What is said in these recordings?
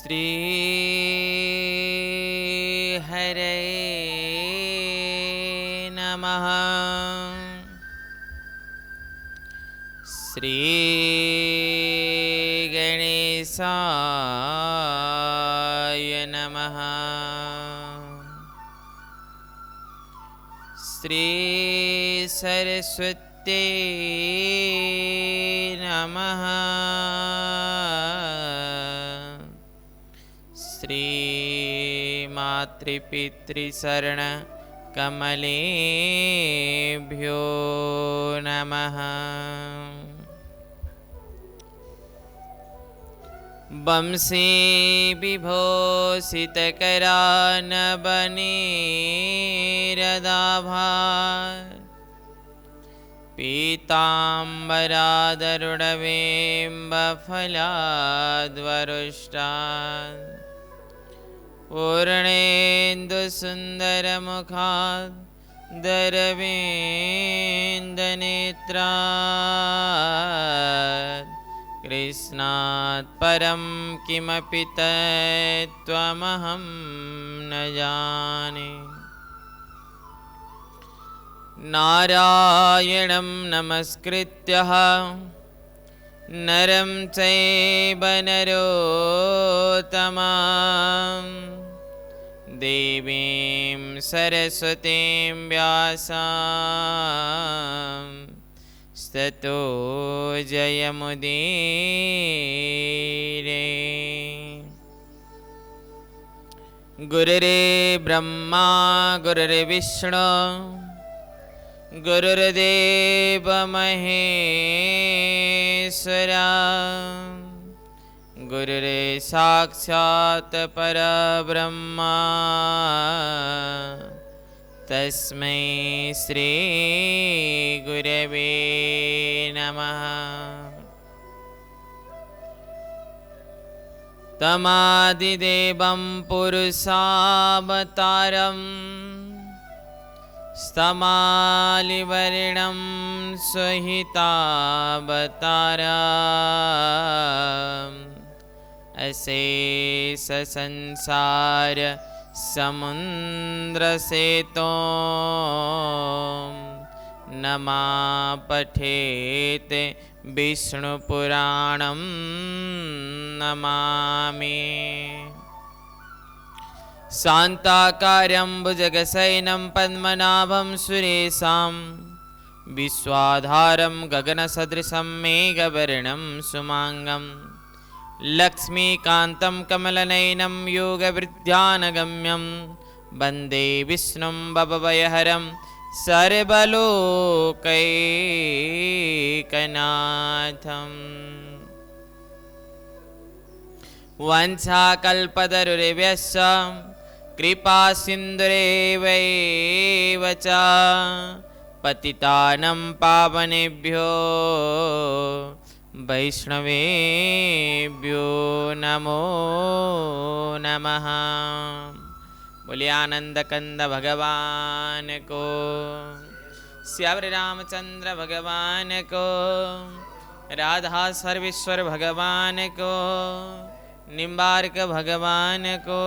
श्री हरे नमः। श्री गणेशाय नमः। श्री सरस्वती नमः। श्री मातृपितृशरण कमलेभ्यो नमः। वंशी विभूषितकरानबनीरदाभा पीताम्बरादरुणबिम्बफलाद्वरुष्टात् पूर्णेन्दुसुन्दरमुखात् दरविन्दनेत्रात् कृष्णात् परं किमपि तत्त्वमहं न जाने। नारायणं नमस्कृत्य नरं चैव नरोत्तमं देवीं सरस्वतीं व्यासं ततो जयमुदीरे। गुरुर्ब्रह्मा गुरुर्विष्णु गुरुर्देव महेश्वरा गुरुर्साक्षात् परब्रह्मा तस्मै श्री गुरवे नमः। तमादिदेवं पुरुषावतारं स्तमालिवर्णं स्वहितावतारम् अशेष संसार समुद्रसेतुं नमा पठेत विष्णुपुराणं नमामि। शान्ताकारं भुजगशयनं पद्मनाभं सुरेशं विश्वाधारं गगनसदृशं मेघवर्णं सुमाङ्गं लक्ष्मीकान्तं कमलनयनं योगवृद्ध्यानगम्यं वन्दे विष्णुं भवभयहरं सर्वलोकैकनाथम्। वंशाकल्पतरुर्भ्यश्च कृपासिन्धुरेवैव च पतितानं पावनेभ्यो वैष्णवेभ्यो नमो नमः। बोलिए आनंद कंद भगवान को, श्यावर रामचंद्र भगवान को, राधा सर्वेश्वर भगवान को, निम्बार्क भगवान को।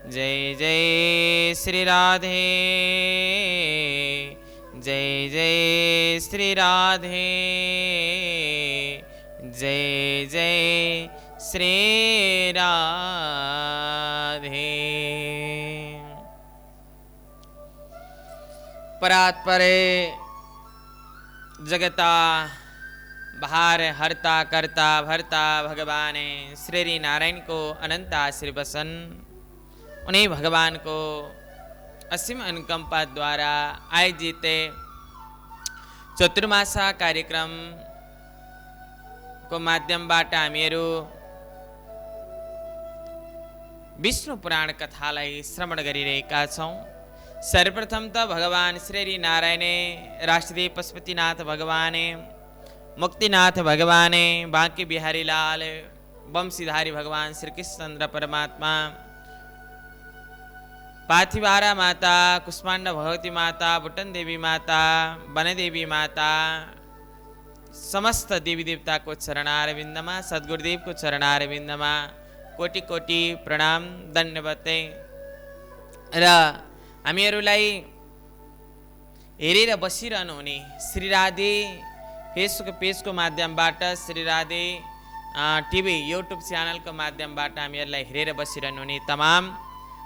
जय जय श्री राधे, जय जय श्री राधे, जय जय श्री राधे। परात्परे जगता भार हरता करता भरता भगवान श्री नारायण को अनंत आशीर्वसन। उन्हीं भगवान को असीम अनुकंपा द्वारा आयोजित चतुर्मासा कार्यक्रम को माध्यम बाट हामीहरू विष्णु पुराण कथालाई श्रवण गरिरहेका छौं। सर्वप्रथम त भगवान श्री नारायण राष्ट्रदेव पशुपतिनाथ भगवान मुक्तिनाथ भगवान बांके बिहारी लाल वंशीधारी भगवान श्री कृष्णचंद्र परमात्मा पाथिवारा माता कुष्मांडा भगवती माता भुटन देवी माता वनदेवी माता समस्त देवी देवता को चरणारविंदमा सद्गुरुदेव को चरणारविंदमा कोटि कोटि प्रणाम धन्यवाद। र हामीहरूलाई हेरेर बसिरहनु हुने श्री राधे फेसबुक पेजको माध्यमबाट, श्री राधे टिभी युट्युब च्यानलको माध्यमबाट हामीहरूलाई हेरेर बसिरहनु हुने तमाम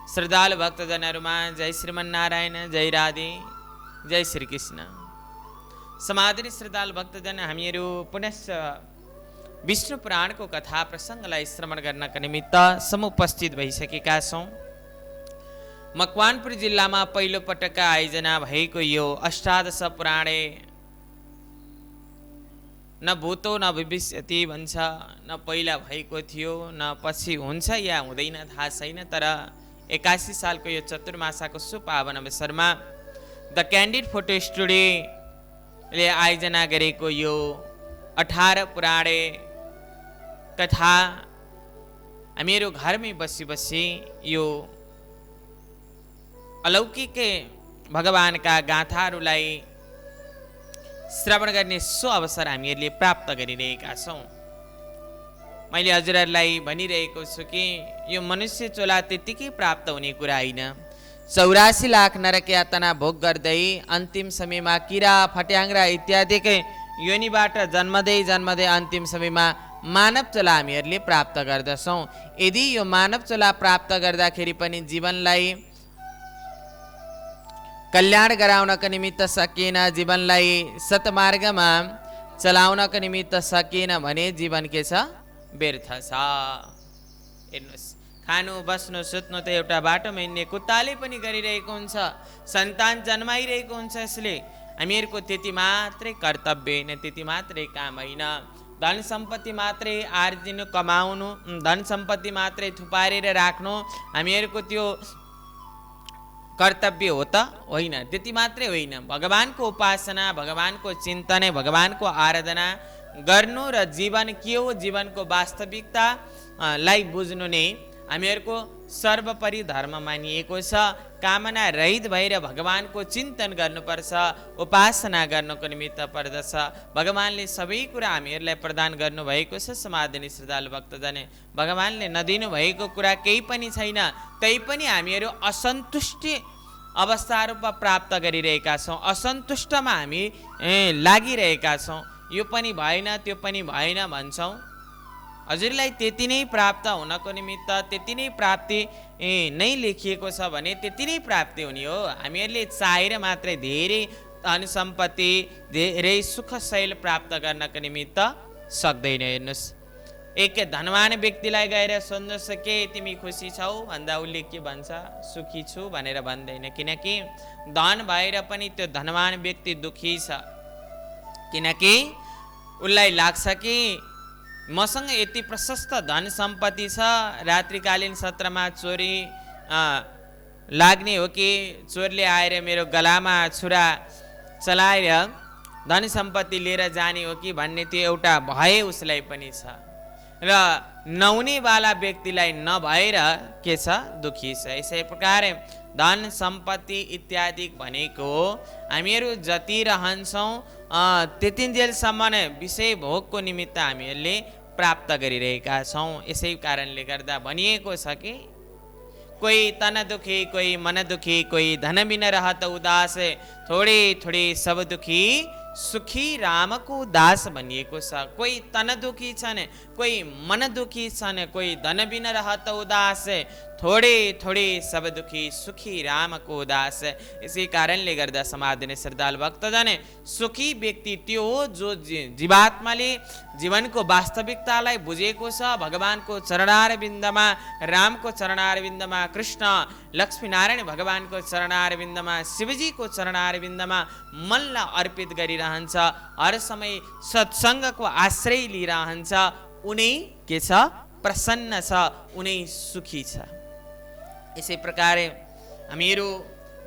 श्रद्धालु भक्तजनहरूमा जय श्रीमन्नारायण, जय राधे, जय श्री कृष्ण। समादरणीय श्रद्धालु भक्तजन, हामीहरू पुनश्च विष्णु पुराणको कथा प्रसङ्गलाई श्रवण गर्नका निमित्त समुपस्थित भइसकेका छौँ। मकवानपुर जिल्लामा पहिलो पटक आयोजना भएको यो अष्टादश पुराणे न भूतो न भविष्यति भन्छ, न पहिला भएको थियो न पछि हुन्छ या हुँदैन थाहा छैन। तर 81 सालको यो चतुर्मासाको सुपावन अवसरमा द क्यान्डिड फोटो स्टुडियोले आयोजना गरेको यो 18 पुराणे कथा हामीहरू घरमै बसी बसी यो अलौकिक भगवानका गाथाहरूलाई श्रवण गर्ने सो अवसर हामीहरूले प्राप्त गरिरहेका छौँ। मैले हजुरहरूलाई भनिरहेको छु कि यो मनुष्य चोला त्यत्तिकै प्राप्त हुने कुरा होइन। 84 लाख नरक यातना भोग गर्दै अन्तिम समयमा किरा फट्याङ्ग्रा इत्यादिकै योनिबाट जन्मदै जन्मदै अन्तिम समयमा मानव चोला हामीहरूले प्राप्त गर्दछौँ। यदि यो मानव चोला प्राप्त गर्दाखेरि पनि जीवनलाई कल्याण गराउनको निमित्त सकिएन, जीवनलाई सतमार्गमा चलाउनको निमित्त सकिएन भने जीवन के छ? व्यर्थ छ। हेर्नुहोस्, खानु बस्नु सुत्नु त एउटा बाटोमा हिँड्ने कुत्ताले पनि गरिरहेको हुन्छ, सन्तान जन्माइरहेको हुन्छ। यसले हामीहरूको त्यति मात्रै कर्तव्य होइन, त्यति मात्रै काम होइन। धन सम्पत्ति मात्रै आर्जिनु कमाउनु, धन सम्पत्ति मात्रै थुपारेर राख्नु हामीहरूको त्यो कर्तव्य हो त होइन, त्यति मात्रै होइन। भगवानको उपासना, भगवानको चिन्तन, भगवानको आराधना गर्नु र जीवन के हो, जीवनको वास्तविकतालाई बुझ्नु नै हामीहरूको सर्वोपरि धर्म मानिएको छ। कामना रहित भएर भगवानको चिन्तन गर्नुपर्छ, उपासना गर्नको निमित्त पर्दछ। भगवानले सबै कुरा हामीहरूलाई प्रदान गर्नुभएको छ। समादरणीय श्रद्धालु भक्तजन, भगवानले नदिनु भएको कुरा केही पनि छैन, तैपनि हामीहरू असन्तुष्टि अवस्थारूपमा प्राप्त गरिरहेका छौँ, असन्तुष्टमा हामी लागिरहेका छौँ। यो पनि भएन, त्यो पनि भएन भन्छौँ। हजुरलाई त्यति नै प्राप्त हुनको निमित्त, त्यति नै प्राप्ति नै लेखिएको छ भने त्यति नै प्राप्ति हुने हो। हामीहरूले चाहेर मात्रै धेरै धन सम्पत्ति, धेरै सुखशैल प्राप्त गर्नको निमित्त सक्दैन। हेर्नुहोस्, एक धनवान व्यक्तिलाई गएर सोध्नुहोस् के तिमी खुसी छौ भन्दा उसले के भन्छ? सुखी छु भनेर भन्दैन। किनकि धन भएर पनि त्यो धनवान व्यक्ति दुखी छ। किनकि उसलाई लाग्छ कि मसँग यति प्रशस्त धन सम्पत्ति छ, रात्रिकालीन सत्रमा चोरी लाग्ने हो कि चोरले आएर मेरो गलामा छुरा चलाएर धन सम्पत्ति लिएर जाने हो कि भन्ने त्यो एउटा भय उसलाई पनि छ। र नहुनेवाला व्यक्तिलाई नभएर के छ? दुखी छ। यसै प्रकार धन सम्पत्ति इत्यादि भनेको हामीहरू जति रहन्छौँ त्यतिन्जेलसम्म नै विषय भोगको निमित्त हामीहरूले प्राप्त गरिरहेका छौँ। यसै कारणले गर्दा भनिएको छ कि कोही तन दुखी, कोही मन दुखी, कोही धन बिन रहत उदास, थोडे थोडे सब दुखी सुखी रामको दास भनिएको छ। कोही तन दुखी छन्, कोही मन दुखी छन्, कोही धन बिन रहत उदास, थोडे थोडे सब दुखी सुखी रामको दास। यसै कारणले गर्दा समादरणीय श्रद्धालु भक्तजन, सुखी व्यक्ति त्यो हो जो जीवात्माले जीवनको वास्तविकतालाई बुझेको छ। भगवानको चरणारविन्दमा, रामको चरणारविन्दमा, कृष्ण लक्ष्मीनारायण भगवानको चरणारविन्दमा, शिवजीको चरणारविन्दमा मनलाई अर्पित गरिरहन्छ। हर समय सत्सङ्गको आश्रय लिइरहन्छ। उनी के छ? प्रसन्न छ, उनी सुखी छ। यसै प्रकार हामीहरू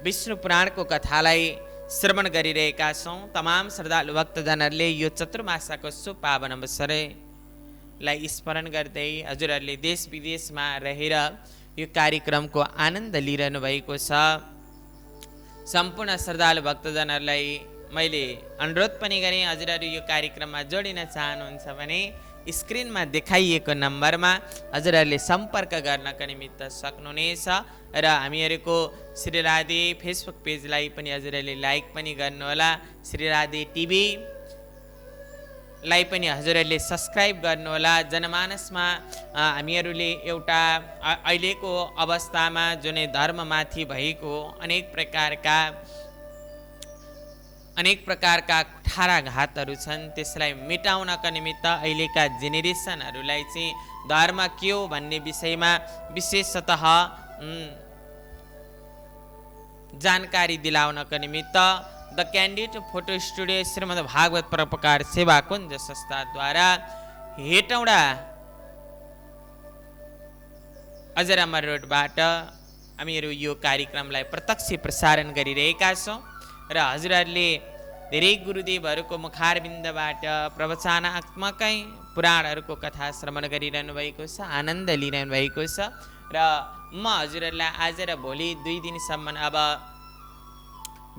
विष्णु पुराणको कथालाई श्रवण गरिरहेका छौँ। तमाम श्रद्धालु भक्तजनहरूले यो चतुर्मासाको सुपावन अवसरलाई स्मरण गर्दै हजुरहरूले देश विदेशमा रहेर यो कार्यक्रमको आनन्द लिइरहनु भएको छ। सम्पूर्ण श्रद्धालु भक्तजनहरूलाई मैले अनुरोध पनि गरेँ, हजुरहरू यो कार्यक्रममा जोडिन चाहनुहुन्छ भने स्क्रिनमा देखाइएको नम्बरमा हजुरहरूले सम्पर्क गर्नका निमित्त सक्नुहुनेछ र हामीहरूको श्री राधे फेसबुक पेजलाई पनि हजुरहरूले लाइक पनि गर्नुहोला। श्री राधे टिभी लाई पनि हजुरहरूले सब्सक्राइब गर्नुहोला। जनमानसमा हामीहरूले एउटा अहिलेको अवस्थामा जुनै धर्ममाथि भएको अनेक प्रकारका कुठाराघातहरू छन्, त्यसलाई मेटाउनका निमित्त अहिलेका जेनेरेसनहरूलाई चाहिँ धर्म के हो भन्ने विषयमा विशेषतः जानकारी दिलाउनका निमित्त the candid photo studio Shrimad Bhagavat परोपकार सेवा कुञ्ज संस्थाद्वारा हेटौँडा अजरामर रोडबाट हामीहरू यो कार्यक्रमलाई प्रत्यक्ष प्रसारण गरिरहेका छौँ र हजुरहरूले धेरै गुरुदेवहरूको मुखारबिन्दबाट प्रवचनात्मकै पुराणहरूको कथा श्रवण गरिरहनु भएको छ, आनन्द लिइरहनु भएको छ र म हजुरहरूलाई आज र भोलि 2 दिनसम्म अब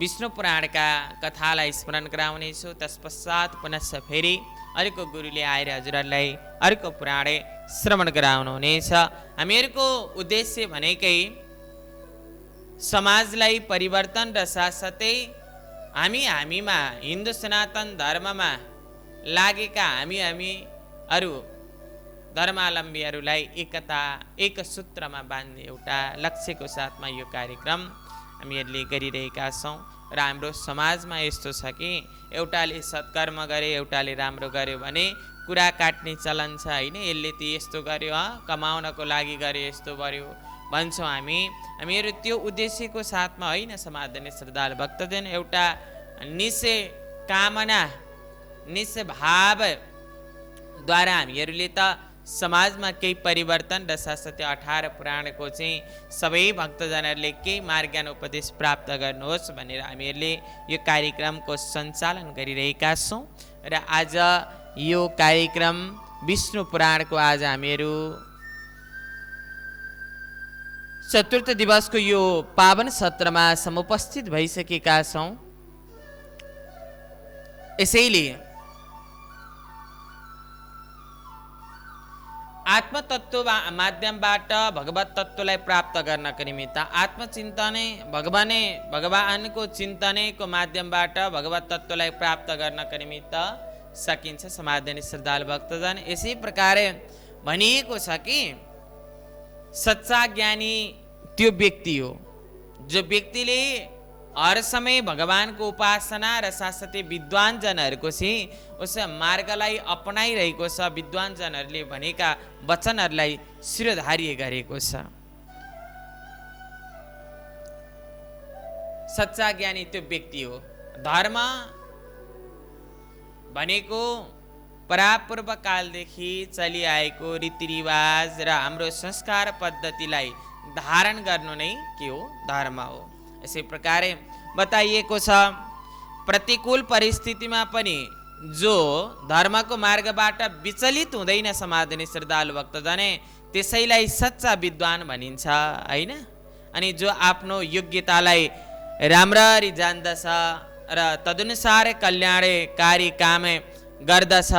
विष्णु पुराणका कथालाई स्मरण गराउनेछु। तत्पश्चात पुनः फेरि अर्को गुरुले आएर हजुरहरूलाई अर्को पुराण श्रवण गराउनुहुनेछ। हामीहरूको उद्देश्य भनेकै समाजलाई परिवर्तन र साथसाथै हामीमा हिन्दू सनातन धर्ममा लागेका हामीहरू धर्मावलम्बीहरूलाई एक सूत्रमा बाँध्ने एउटा लक्ष्यको साथमा यो कार्यक्रम हामीहरूले गरिरहेका छौँ र हाम्रो समाजमा यस्तो छ कि एउटाले सत्कर्म गरे, एउटाले राम्रो गर्यो भने कुरा काट्ने चलन छ होइन। यसले त यस्तो गर्यो, कमाउनको लागि गर्यो, यस्तो गर्यो भन्छौँ हामीहरू त्यो उद्देश्यको साथमा होइन। समाधान श्रद्धालु भक्तजन एउटा निश्चय कामना निश्चय भावद्वारा हामीहरूले त समाजमा केही परिवर्तन र साथसाथै 18 पुराणको चाहिँ सबै भक्तजनहरूले केही मार्गज्ञान उपदेश प्राप्त गर्नुहोस् भनेर हामीहरूले यो कार्यक्रमको सञ्चालन गरिरहेका छौँ र आज यो कार्यक्रम विष्णु पुराणको आज हामीहरू चतुर्थ दिवसको यो पावन सत्रमा समुपस्थित भइसकेका छौँ। यसैले आत्मतत्व माध्यमबाट भगवत तत्त्वलाई प्राप्त गर्नका निमित्त आत्मचिन्तनै भगवानको चिन्तनेको माध्यमबाट भगवत तत्त्वलाई प्राप्त गर्नका निमित्त सकिन्छ। समाधानी श्रद्धालु भक्तजन यसै प्रकार भनिएको छ कि सच्चा ज्ञानी त्यो व्यक्ति हो जो व्यक्तिले हर समय भगवानको उपासना र साथसाथै विद्वानजनहरूको चाहिँ उस मार्गलाई अपनाइरहेको छ, विद्वानजनहरूले भनेका वचनहरूलाई शिरोधार्य गरेको छ। सच्चा ज्ञानी त्यो व्यक्ति हो। धर्म भनेको परापूर्व कालदेखि चलिआएको रीतिरिवाज र हाम्रो संस्कार पद्धतिलाई धारण गर्नु नै के हो? धर्म हो। यसै प्रकार बताइएको छ प्रतिकूल परिस्थितिमा पनि जो धर्मको मार्गबाट विचलित हुँदैन समाधानी श्रद्धालु भक्तजन त्यसैलाई सच्चा विद्वान भनिन्छ होइन। अनि जो आफ्नो योग्यतालाई राम्ररी जान्दछ र तदनुसार कल्याणकारी काम गर्दछ,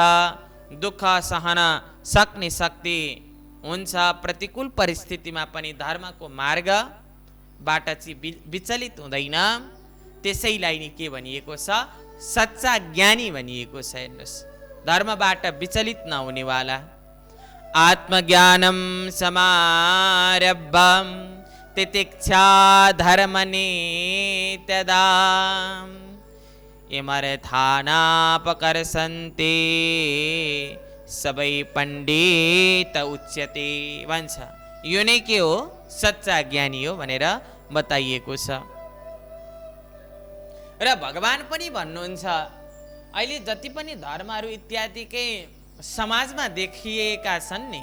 दुःख सहन सक्ने शक्ति हुन्छ, प्रतिकूल परिस्थितिमा पनि धर्मको मार्गबाट चाहिँ विचलित हुँदैन, त्यसैलाई नि के भनिएको छ? सच्चा ज्ञानी भनिएको छ। हेर्नुहोस्, धर्मबाट विचलित नहुनेवाला। आत्मज्ञानम समारब्धम तितिक्षा धर्मनित्यदा यमर्थानापकर्षन्ते सबै पण्डित उच्यते भन्छ। यो नै के हो? सच्चा ज्ञानी हो भनेर बताइएको छ। र भगवान पनि भन्नुहुन्छ अहिले जति पनि धर्महरू इत्यादिकै समाजमा देखिएका छन् नि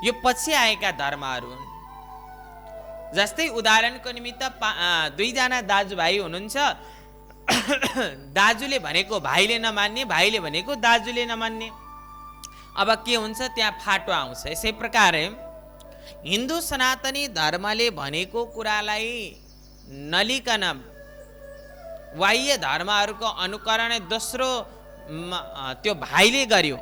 यो पछि आएका धर्महरू हुन्। जस्तै उदाहरणको निमित्त 2 जना दाजुभाइ हुनुहुन्छ, दाजुले भनेको भाइले नमान्ने, भाइले भनेको दाजुले नमान्ने। अब के हुन्छ? त्यहाँ फाटो आउँछ। यसै प्रकार हिन्दू सनातनी धर्मले भनेको कुरालाई नलिकन बाह्य धर्महरूको अनुकरण दोस्रो त्यो भाइले गर्यो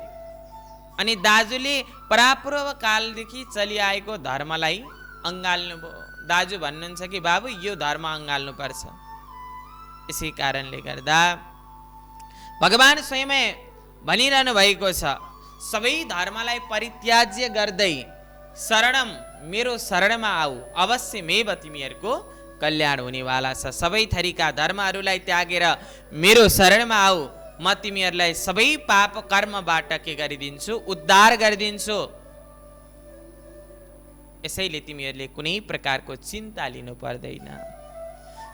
अनि दाजुले परापूर्व कालदेखि चलिआएको धर्मलाई अँगाल्नुभयो। दाजु भन्नुहुन्छ कि बाबु यो धर्म अँगाल्नुपर्छ। यसै कारणले गर्दा भगवान स्वयं भनिरहनु भएको छ, सबै धर्मलाई परित्याज्य गर्दै शरणम मेरो शरणमा आऊ, अवश्य मेव तिमीहरूको कल्याण हुनेवाला छ। सबै थरीका धर्महरूलाई त्यागेर मेरो शरणमा आऊ, म तिमीहरूलाई सबै पाप कर्मबाट के गरिदिन्छु, उद्धार गरिदिन्छु। यसैले तिमीहरूले कुनै प्रकारको चिन्ता लिनु पर्दैन।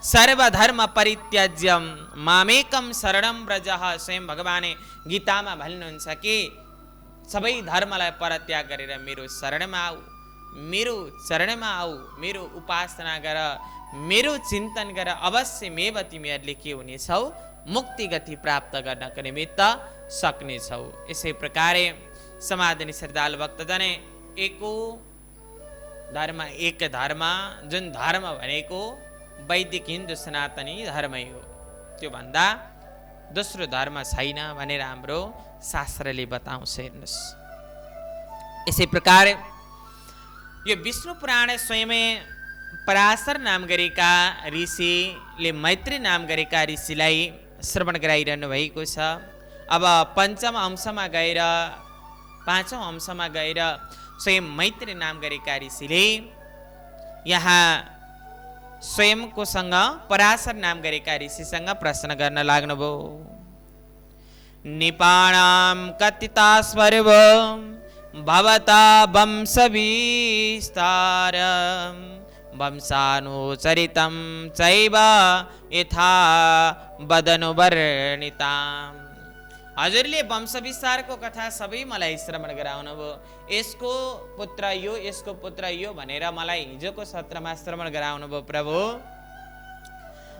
सर्वधर्म परित्याज्यम मामेकम शरणम व्रजः। स्वयं भगवान गीतामा भन्नुहुन्छ कि सबै धर्मलाई परित्याग गरेर मेरो शरणमा आऊ, मेरो चरणमा आऊ, मेरो उपासना गर, मेरो चिन्तन गर, अवश्य मेव तिमीहरूले के हुनेछौ, मुक्ति गति प्राप्त गर्नको निमित्त सक्नेछौ। यसै प्रकारे समाधानी श्रद्धालु भक्तजन एको धर्म एक धर्म, जुन धर्म भनेको वैदिक हिन्दू सनातनी धर्मै हो, त्यो भन्दा दोस्रो धर्म छैन भनेर हाम्रो शास्त्रले बताउँछ। हेर्नुहोस्, यसै प्रकार यो विष्णु पुराण स्वयं पराशर नाम गरेका ऋषिले मैत्री नाम गरेका ऋषिलाई श्रवण गराइरहनु भएको छ। अब पञ्चम अंशमा गएर पाँचौँ अंशमा गएर स्वयं मैत्री नाम गरेका ऋषिले यहाँ स्वयंकोसँग पराशर नाम गरेका ऋषिसँग प्रश्न गर्न लाग्नुभयो। निपाणाम कथिता स्वर्व भवता वंश विस्तार वंशानुचरितं चैव यथा वदनुवर्णिताम्। हजुरले वंश विस्तारको कथा सबै मलाई श्रवण गराउनुभयो। यसको पुत्र यो, यसको पुत्र यो भनेर मलाई हिजोको सत्रमा श्रवण गराउनुभयो प्रभु।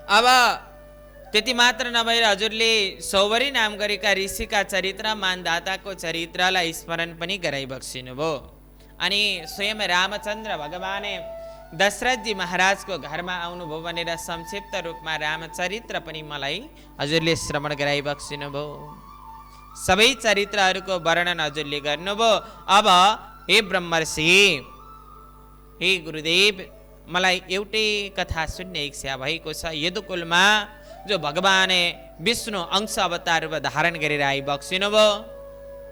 अब त्यति मात्र नभएर हजुरले सौवरी नाम गरेका ऋषिका चरित्र, मानदाताको चरित्रलाई स्मरण पनि गराइबक्सिनुभयो। अनि स्वयं रामचन्द्र भगवान दशरथजी महाराजको घरमा आउनुभयो भनेर संक्षिप्त रूपमा रामचरित्र पनि मलाई हजुरले श्रवण गराइबक्सिनुभयो। सबै चरित्रहरूको वर्णन हजुरले गर्नुभयो। अब हे ब्रह्मर्षि, हे गुरुदेव, मलाई एउटै कथा सुन्ने इच्छा भएको छ। यदुकुलमा जो भगवान विष्णु अंश अवतार रूप धारण गरेर आइबक्सिनुभयो,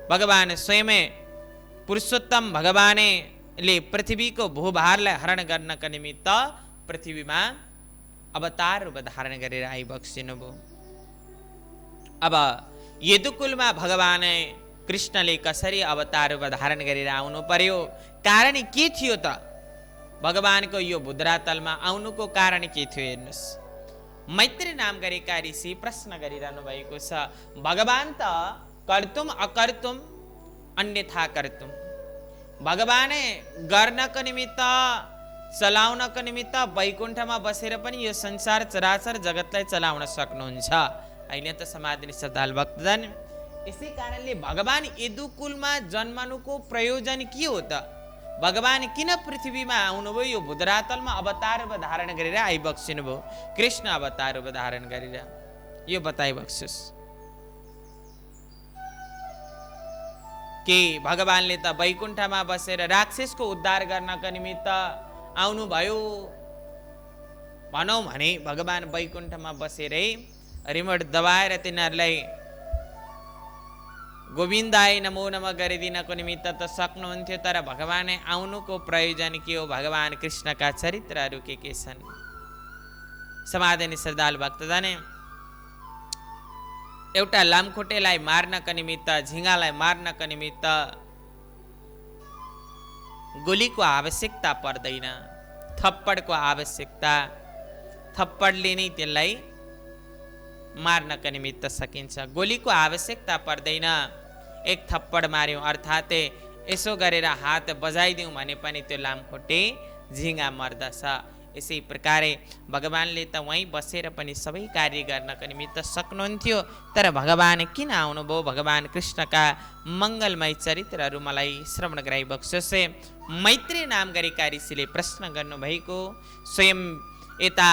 भगवान स्वयं पुरुषोत्तम भगवानले पृथ्वीको भूभारलाई हरण गर्नका निमित्त पृथ्वीमा अवतार रूप धारण गरेर आइबक्सिनुभयो। अब यदुकुलमा भगवान कृष्णले कसरी अवतार रूप धारण गरेर आउनु पर्यो, कारण के थियो त? भगवानको यो भुद्रातलमा आउनुको कारण के थियो? हेर्नुहोस्, मैत्री नाम गरेका ऋषि प्रश्न गरिरहनु भएको छ। भगवान त कर्तुम अकर्तुम अन्यथा कर्तुम, भगवान गर्नको निमित्त, चलाउनको निमित्त वैकुण्ठमा बसेर पनि यो संसार चराचर जगतलाई चलाउन सक्नुहुन्छ होइन त समाधानी श्रद्धालु भक्तजन? यसै कारणले भगवान यदुकुलमा जन्मनुको प्रयोजन के हो त? भगवान किन पृथ्वीमा आउनुभयो? यो भुद्रातलमा अवतार रूप धारण गरेर आइबक्सिनुभयो, कृष्ण अवतार रूप धारण गरेर। यो बताइबक्सुस् कि भगवानले त वैकुण्ठमा बसेर राक्षसको उद्धार गर्नका निमित्त आउनुभयो भनौँ भने भगवान वैकुण्ठमा बसेरै रिमोट दबाएर तिनीहरूलाई गोविन्दाय नमो नमः गरिदिनको निमित्त त सक्नुहुन्थ्यो, तर भगवान आउनुको प्रयोजन के हो? भगवान कृष्णका चरित्रहरू के छन्? समाधानी श्रद्धालु भक्तजन, एउटा लामखुट्टेलाई मार्नका निमित्त, झिँगालाई मार्नका निमित्त गोलीको आवश्यकता पर्दैन, थप्पडको आवश्यकता, थप्पडले नै त्यसलाई मार्नका निमित्त सकिन्छ। गोलीको आवश्यकता पर्दैन। एक थप्पड मार्यौँ अर्थात् यसो गरेर हात बजाइदिउँ भने पनि त्यो लामखुट्टे झिँगा मर्दछ। यसै प्रकारे भगवानले त वहीँ बसेर पनि सबै कार्य गर्नका निमित्त सक्नुहुन्थ्यो, तर भगवान किन आउनुभयो? भगवान कृष्णका मङ्गलमय चरित्रहरू मलाई श्रवण गराइबक्सोस्। मैत्री नाम गरेका ऋषिले प्रश्न गर्नुभएको। स्वयं यता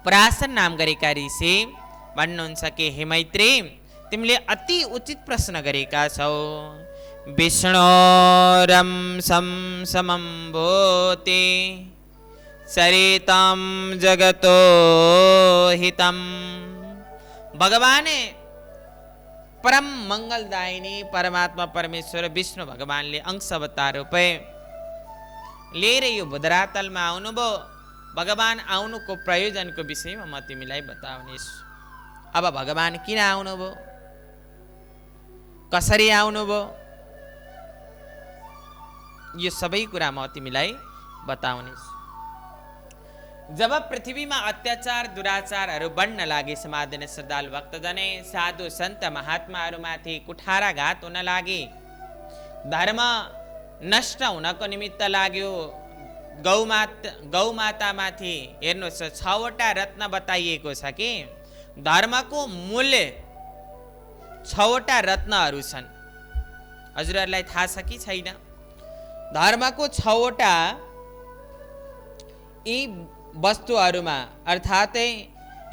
पराशर नाम गरेका ऋषि भन्नुहुन्छ कि हे मैत्री, तिमीले अति उचित प्रश्न गरेका छौ। विष्णोरं सं समं भूति सरितं जगतो हितम्। भगवान परम मंगलदायिनी परमात्मा परमेश्वर विष्णु भगवानले अंश अवतार रूपे लिएर यो बुधरातलमा आउनुभयो। भगवान आउनुको प्रयोजनको विषयमा म तिमीलाई बताउनेछु। अब भगवान किन आउनुभयो, कसरी आउनुभयो, यो सबै कुरा म तिमीलाई बताउनेछु। जब पृथ्वीमा अत्याचार दुराचारहरू बढ्न लागे, समाधान श्रद्धालु भक्तजने साधु सन्त महात्माहरूमाथि कुठाराघात हुन लागे, धर्म नष्ट हुनको निमित्त लाग्यो। गौमातामाथि हेर्नुहोस्, 6वटा रत्न बताइएको छ कि धर्मको मूल्य 6वटा रत्नहरू छन्। हजुरहरूलाई थाहा छ कि छैन? धर्मको 6वटा यी वस्तुहरूमा अर्थात्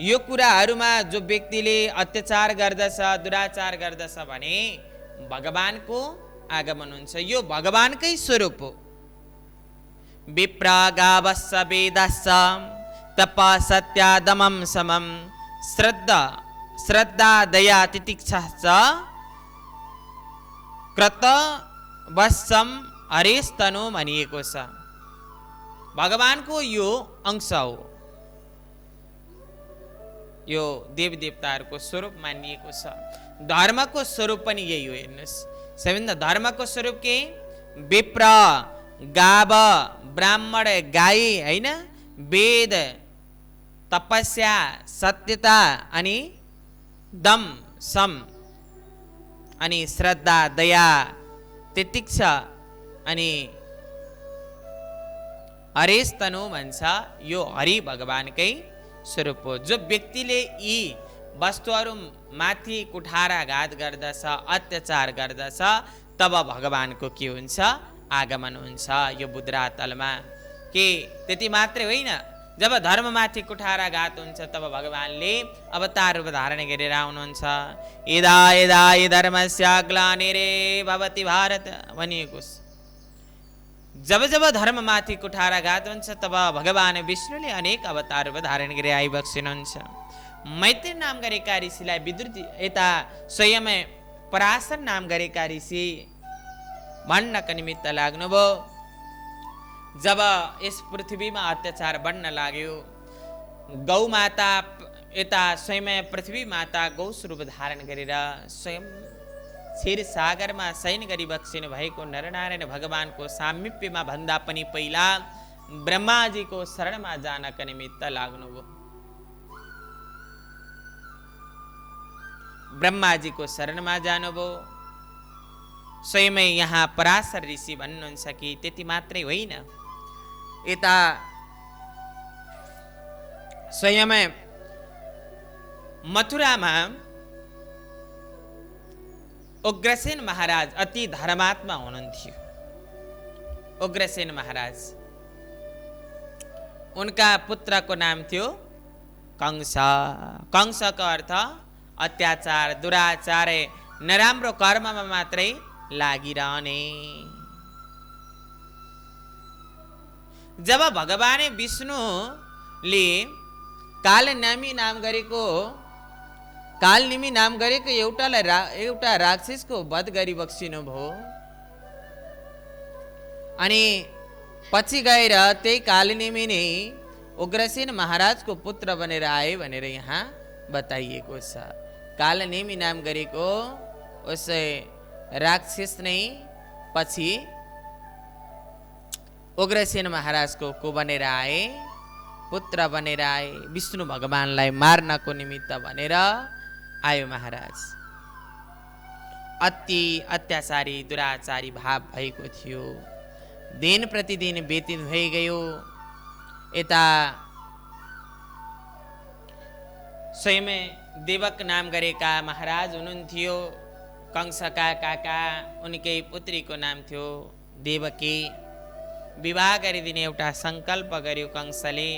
यो कुराहरूमा जो व्यक्तिले अत्याचार गर्दछ, दुराचार गर्दछ भने भगवानको आगमन हुन्छ। यो भगवानकै स्वरूप हो। विप्रागावस्स वेदस्स तप सत्यादमं समं श्रद्धा दया तितिक्षा च कृतवत्सम हरेस्तनु भनिएको छ। भगवानको यो अंश हो। यो देवी देवताहरूको स्वरूप मानिएको छ। धर्मको स्वरूप पनि यही हो। हेर्नुहोस्, सबैभन्दा धर्मको स्वरूप के? विप्र, गाव, ब्राह्मण, गाई, हैन, वेद, तपस्या, सत्यता अनि दम सम अनि श्रद्धा दया तितिक्षा अनि हरेस्तनु भन्छ। यो हरि भगवानकै स्वरूप हो। जो व्यक्तिले यी वस्तुहरू माथि कुठाराघात गर्दछ, अत्याचार गर्दछ, तब भगवानको के हुन्छ? आगमन हुन्छ यो बुधरातलमा। के त्यति मात्रै होइन, जब धर्ममाथि कुठाराघात हुन्छ तब भगवानले अवतार रूप धारण गरेर आउनुहुन्छ। यदा यदा हि धर्मस्य ग्लानिरे भवति भारत भनिएको छ। जब जब धर्ममाथि कुठाराघात हुन्छ तब भगवान विष्णुले अनेक अवतार रूप धारण गरी आइबक्सिनुहुन्छ। मैत्री नाम गरेका ऋषिलाई विद्युत यता स्वयं पराशर नाम गरेका ऋषि भन्नका निमित्त लाग्नुभयो। जब यस पृथ्वीमा अत्याचार बढ्न लाग्यो, गौमाता यता स्वयं पृथ्वी माता गौ स्वरूप धारण गरेर स्वयं क्षीर सागरमा शयन गरी बक्सिनु भएको नरनारायण भगवानको सामिप्यमा भन्दा पनि पहिला ब्रह्माजीको शरणमा जानका निमित्त लाग्नुभयो। ब्रह्माजीको शरणमा जानुभयो। स्वयं यहाँ पराशर ऋषि भन्नुहुन्छ कि त्यति मात्रै होइन, यता स्वयं मथुरामा उग्रसेन महाराज अति धर्मात्मा हुनुहुन्थ्यो। उग्रसेन महाराज, उनका पुत्रको नाम थियो कंस। कंसको अर्थ अत्याचार, दुराचार, नराम्रो कर्ममा मात्रै लागिरहने। जब भगवान विष्णुले कालनेमी नाम गरेको एउटा राक्षसको वध गरी बक्सिनु भयो। अनि पछि गएर त्यही कालनेमी नै उग्रसेन महाराजको पुत्र बनेर आए भनेर यहाँ बताइएको छ। कालनेमी नाम गरेको उसै राक्षस नै पछि उग्रसेन महाराजको को बनेर आए? पुत्र बनेर आए। विष्णु भगवानलाई मार्नको निमित्त भनेर आयो महाराज। अति अत्याचारी दुराचारी भाव भएको थियो। दिन प्रतिदिन व्यतीत भइ गयो। यता स्वयं देवक नाम गरेका महाराज हुनुहुन्थ्यो। कंसका काका, उनकै पुत्रीको नाम थियो देवकी। विवाह गरिदिने एउटा संकल्प गर्यो कंसले।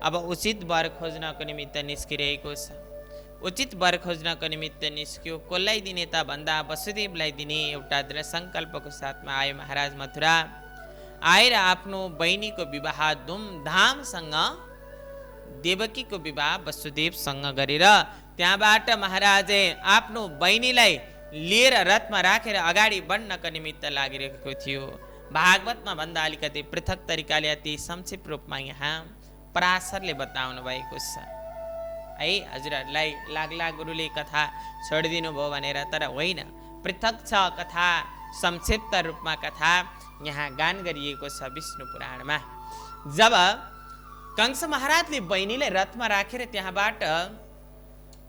अब उचित वर खोज्नको निमित्त निस्किरहेको छ। उचित वर खोज्नको निमित्त निस्क्यो। कसलाई दिने त भन्दा वसुदेवलाई दिने एउटा दृढ सङ्कल्पको साथमा आयो महाराज मथुरा। आएर आफ्नो बहिनीको विवाह धुमधामसँग देवकीको विवाह वसुदेवसँग गरेर त्यहाँबाट महाराजले आफ्नो बहिनीलाई लिएर रथमा राखेर अगाडि बढ्नको निमित्त लागिरहेको थियो। भागवतमा भन्दा अलिकति पृथक तरिकाले अति संक्षिप्त रूपमा यहाँ पराशरले बताउनु भएको छ है। हजुरहरूलाई लाग्ला गुरुले कथा छोडिदिनु भयो भनेर, तर होइन, पृथक छ कथा, संक्षिप्त रूपमा कथा यहाँ गान गरिएको छ विष्णु पुराणमा। जब कंस महाराजले बहिनीलाई रथमा राखेर त्यहाँबाट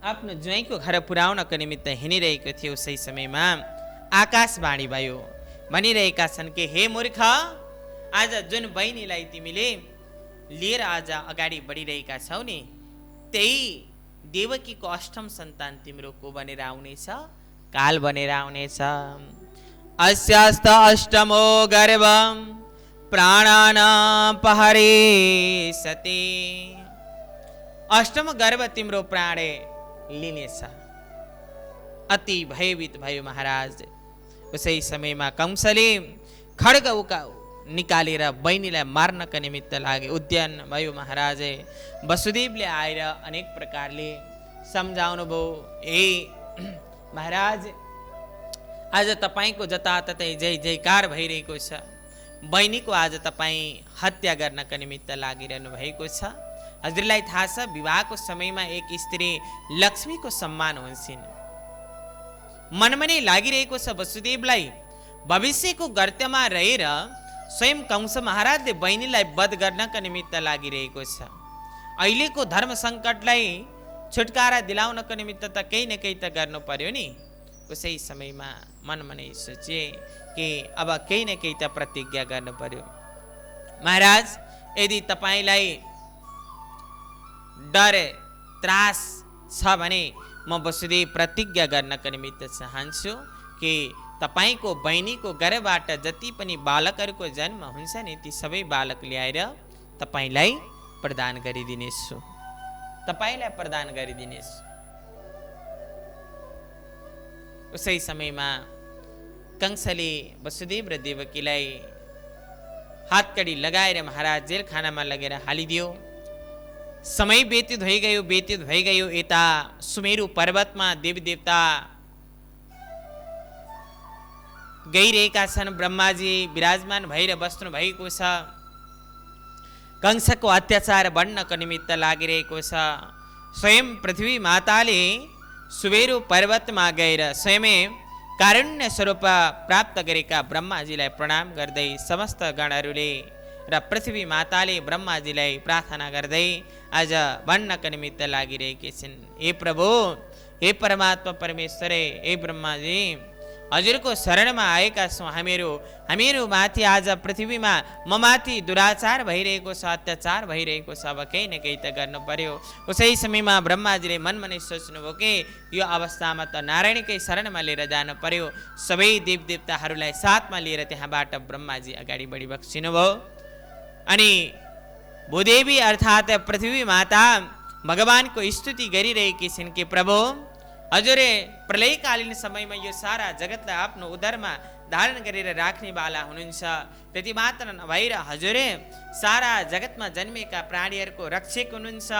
आफ्नो ज्वाइँको घर पुर्याउनको निमित्त हिँडिरहेको थियो, सही समयमा आकाशवाणी भयो। भनिरहेका छन् कि हे मूर्ख, आज जुन बहिनीलाई तिमीले लिएर आज अगाडि बढिरहेका छौ नि, त्यही देवकीको अष्टम सन्तान तिम्रो को बनेर आउनेछ? काल बनेर आउनेछ। अस्यास्त अष्टमो गर्भम प्राणानापहरे सते। अष्टम गर्भ तिम्रो प्राणे लिनेछ। अति भयभीत भयो महाराज। उसै समयमा कंसले खड्ग निकालेर बहिनीलाई मार्नका निमित्त लागे। उद्यान भयो महाराज। वसुदेवले आएर अनेक प्रकारले सम्झाउनु भयो, ए महाराज, आज तपाईँको जताततै जय जयकार भइरहेको छ। बहिनीको आज तपाईँ हत्या गर्नका निमित्त लागिरहनु भएको छ। हजुरलाई थाहा छ, विवाहको समयमा एक स्त्री लक्ष्मीको सम्मान हुन्छन्। मनमा नै लागिरहेको छ वसुदेवलाई भविष्यको गर्तमा रहेर स्वयं कंस महाराजले बहिनीलाई वध गर्नका निमित्त लागिरहेको छ। अहिलेको धर्म सङ्कटलाई छुटकारा दिलाउनको निमित्त त केही न केही त गर्नु पर्यो नि। उसै समयमा मनमा नै सोचे कि अब केही न केही त प्रतिज्ञा गर्नु पर्यो। महाराज, यदि तपाईँलाई डर त्रास छ भने म वसुदेव प्रतिज्ञा गर्नको निमित्त चाहन्छु कि तपाईँको बहिनीको गर्भबाट जति पनि बालकहरूको जन्म हुन्छ नि, ती सबै बालक ल्याएर तपाईँलाई प्रदान गरिदिनेछु। तपाईँलाई प्रदान गरिदिनेछु। उसै समयमा कंसले वसुदेव र देवकीलाई हातकडी लगाएर महाराज जेलखानामा लगेर हालिदियो। समय व्यतीत भइगयो। यता सुमेरु पर्वतमा देवी देवता गइरहेका छन्। ब्रह्माजी विराजमान भएर बस्नु भएको छ। कंसको अत्याचार बढ्नको निमित्त लागिरहेको छ। स्वयं पृथ्वी माताले सुमेरु पर्वतमा गएर स्वयं कारुण्य स्वरूप प्राप्त गरेका ब्रह्माजीलाई प्रणाम गर्दै समस्त गणहरूले र पृथ्वी माताले ब्रह्माजीलाई प्रार्थना गर्दै आज भन्नका निमित्त लागिरहेकी छिन्। हे प्रभु, हे परमात्मा परमेश्वर, हे ब्रह्माजी, हजुरको शरणमा आएका छौँ। हामीहरू माथि आज पृथ्वीमा म माथि दुराचार भइरहेको छ, अत्याचार भइरहेको छ। अब केही न केही त गर्नु पर्यो। उसै समयमा ब्रह्माजीले मनमा नै सोच्नुभयो कि यो अवस्थामा त नारायणकै शरणमा लिएर जानु पर्यो। सबै देवदेवताहरूलाई साथमा लिएर त्यहाँबाट ब्रह्माजी अगाडि बढी बक्सिनु भयो। अनि भूदेवी अर्थात् पृथ्वी माता भगवानको स्तुति गरिरहेकी छिन् कि प्रभु, हजुरले प्रलयकालीन समयमा यो सारा जगतलाई आफ्नो उदरमा धारण गरेर राख्नेवाला हुनुहुन्छ। त्यति मात्र नभएर हजुरले सारा जगतमा जन्मेका प्राणीहरूको रक्षक हुनुहुन्छ।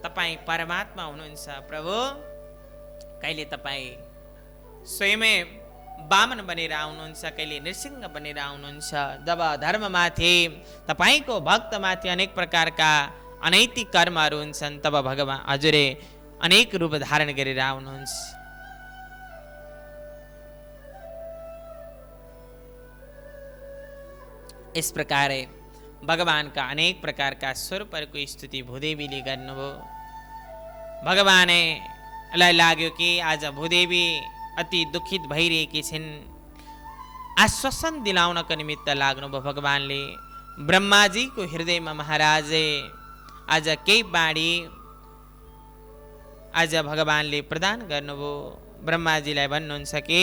तपाईँ परमात्मा हुनुहुन्छ। प्रभु, कहिले तपाईँ स्वयं वामन बनेर आउनुहुन्छ, कहिले नृसिंह बनेर आउनुहुन्छ। जब धर्ममाथि, तपाईँको भक्तमाथि अनेक प्रकारका अनैतिक कर्महरू हुन्छन्, तब भगवान हजुरले अनेक रूप धारण गरेर आउनुहुन्छ। इस प्रकार भगवानका अनेक प्रकारका स्वरूपहरूको स्तुति भूदेवीले गर्नुभयो। भगवानलाई लाग्यो कि आज भूदेवी अति दुखित भइरहेकी छिन्। आश्वासन दिलाउनको निमित्त लाग्नुभयो भगवानले। ब्रह्माजीको हृदयमा महाराज आज केही बाणी आज भगवानले प्रदान गर्नुभयो। ब्रह्माजीलाई भन्नुहुन्छ कि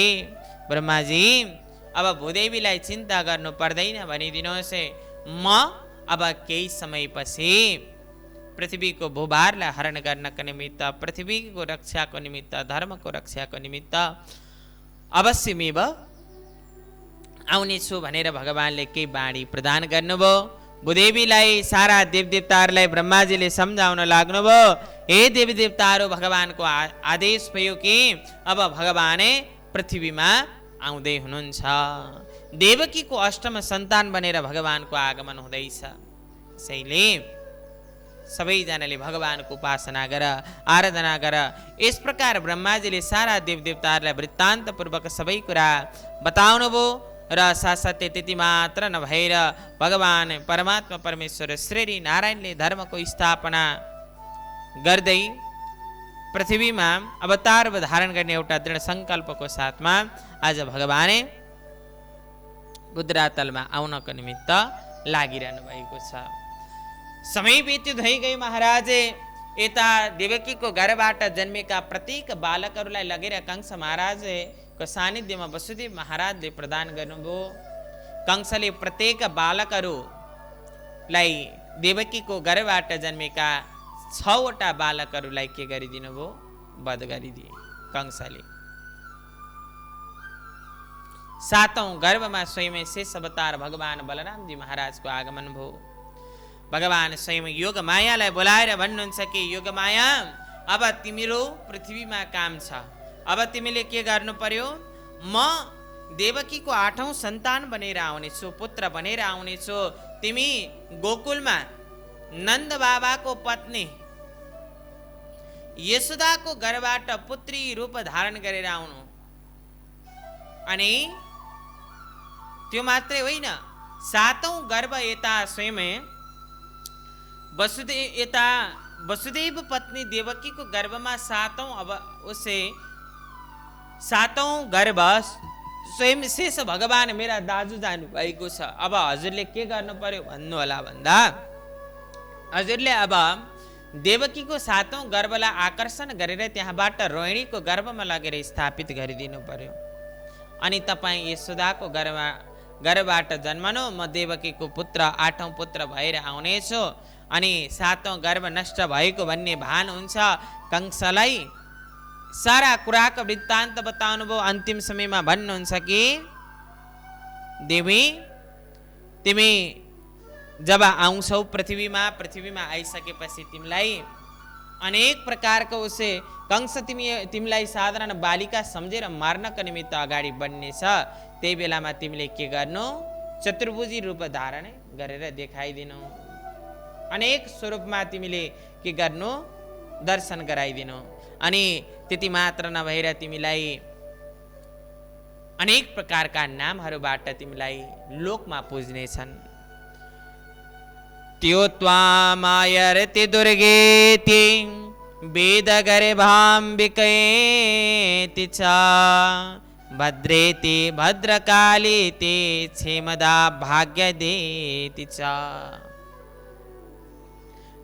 ब्रह्माजी, अब भूदेवीलाई चिन्ता गर्नु पर्दैन भनिदिनुहोस्। म अब केही समयपछि पृथ्वीको भूभारलाई हरण गर्नको निमित्त, पृथ्वीको रक्षाको निमित्त, धर्मको रक्षाको निमित्त अवश्यमेव आउनेछु भनेर भगवानले केही बाणी प्रदान गर्नुभयो। भूदेवीलाई, सारा देवदेवताहरूलाई ब्रह्माजीले सम्झाउन लाग्नुभयो। हे देवदेवताहरू, भगवानको आदेश भयो कि अब भगवानै पृथ्वीमा आउँदै हुनुहुन्छ। देवकीको अष्टम सन्तान बनेर भगवानको आगमन हुँदैछ। त्यसैले सबैजनाले भगवानको उपासना गर, आराधना गर। यस प्रकार ब्रह्माजीले सारा देवदेवताहरूलाई वृत्तान्तपूर्वक सबै कुरा बताउनुभयो र साथसाथै त्यति मात्र नभएर भगवान परमात्मा परमेश्वर श्री नारायणले धर्मको स्थापना गर्दै पृथ्वीमा अवतार धारण गर्ने एउटा दृढ सङ्कल्पको साथमा आज भगवानै बुद्रातलमा आउनको निमित्त लागिरहनु भएको छ। समय व्यतीत भइगयो महाराज। यता देवकीको घरबाट जन्मेका प्रत्येक बालकहरूलाई लगेर कंस महाराजको सानिध्यमा वसुदेव महाराजले प्रदान गर्नुभयो। कंसले प्रत्येक बालकहरूलाई, देवकीको घरबाट जन्मेका 6वटा बालकहरूलाई के गरिदिनु भयो? वध गरिदिए कंसले। 7औं गर्भमा स्वयं शेष अवतार भगवान बलरामजी महाराजको आगमन भयो। भगवान स्वयं योग मायालाई बोलाएर भन्नुहुन्छ कि योग माया, अब तिम्रो पृथ्वीमा काम छ। अब तिमीले के गर्नु पर्यो? म देवकीको 8औं सन्तान बनेर आउनेछु, पुत्र बनेर आउनेछु। तिमी गोकुलमा नन्द बाबाको पत्नी यशोदाको घरबाट पुत्री रूप धारण गरेर आउनु। अनि त्यो मात्रै होइन, 7औं गर्भ यता स्वयं वसुदेव पत्नी देवकीको गर्भमा 7औं गर्भ स्वयं शेष भगवान मेरा दाजु जानु भएको छ। अब हजुरले के गर्नु पर्यो भन्नु होला भन्दा, हजुरले अब देवकीको 7औं गर्भलाई आकर्षण गरेर त्यहाँबाट रोहिणीको गर्भमा लगेर स्थापित गरिदिनु पर्यो। अनि तपाईँ यशोदाको गर्भबाट जन्मनु, म देवकीको पुत्र 8औं पुत्र भएर आउनेछु। अनि 7औं गर्भ नष्ट भएको भन्ने भान हुन्छ। कंसलाई सारा कुराको वृत्तान्त बताउनु भयो। अन्तिम समयमा भन्नुहुन्छ कि देवी, तिमी जब आउँछौ पृथ्वीमा आइसकेपछि तिमीलाई अनेक प्रकारको कंस तिमीलाई साधारण बालिका सम्झेर मार्नको निमित्त अगाडि बढ्नेछ। त्यही बेलामा तिमीले के गर्नु? चतुर्भुजी रूप धारण गरेर देखाइदिनु। अनेक स्वरूपमा तिमीले के गर्नु? दर्शन गराइदिनु। अनि त्यति मात्र नभएर तिमीलाई अनेक प्रकारका नामहरूबाट तिमीलाई लोकमा पुज्नेछन्। त्यो त्वामायर्ति दुर्गेति वेद गर्भाम्बिकेति च भद्रेति भद्रकालीति क्षेमदा भाग्यदेति च।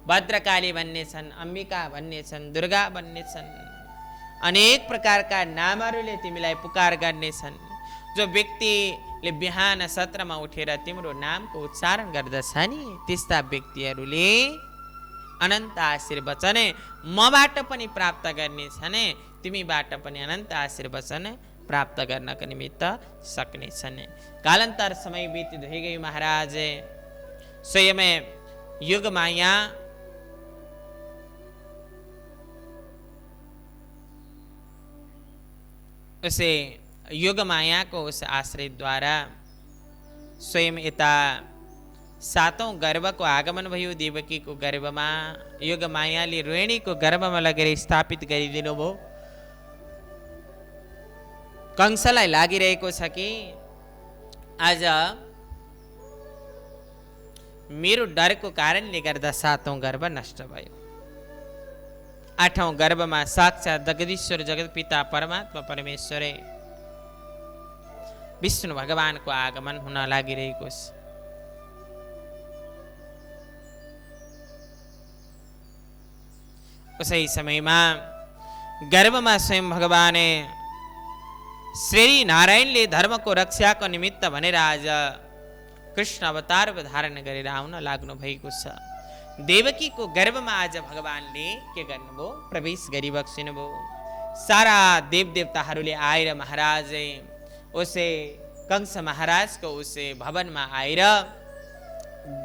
भद्रकाली भन्ने छन्, अम्बिका भन्ने छन्, दुर्गा भन्ने छन्। अनेक प्रकारका नामहरूले तिमीलाई पुकार गर्नेछन्। जो व्यक्तिले बिहान सत्रमा उठेर तिम्रो नामको उच्चारण गर्दछ नि, त्यस्ता व्यक्तिहरूले अनन्त आशीर्वचन मबाट पनि प्राप्त गर्नेछन्, तिमीबाट पनि अनन्त आशीर्वचन प्राप्त गर्नको निमित्त सक्नेछन्। कालान्तर समय व्यतीत भइगयो महाराज। स्वयं योगमाया उसे योगमायाको उस आश्रयद्वारा स्वयं यता 7औं गर्भको आगमन भयो देवकीको गर्भमा। योगमायाले रोहिणीको गर्भमा लगेर स्थापित गरिदिनु भयो। कंसलाई लागिरहेको छ कि आज मेरो डरको कारणले गर्दा 7औं गर्भ नष्ट भयो। 8औं गर्भमा साक्षात् जगदीश्वर जगतपिता परमात्मा परमेश्वर विष्णु भगवानको आगमन हुन लागिरहेको छ। उसै समयमा गर्भमा स्वयं भगवान श्री नारायणले धर्मको रक्षाको निमित्त भनेर आज कृष्ण अवतार धारण गरेर आउन लाग्नु भएको छ। देवकीको गर्भमा आज भगवानले के गर्नुभयो, प्रवेश गरिबक्सिनुभयो। सारा देवदेवताहरूले आएर महाराज उसे कंस महाराजको उसे भवनमा आएर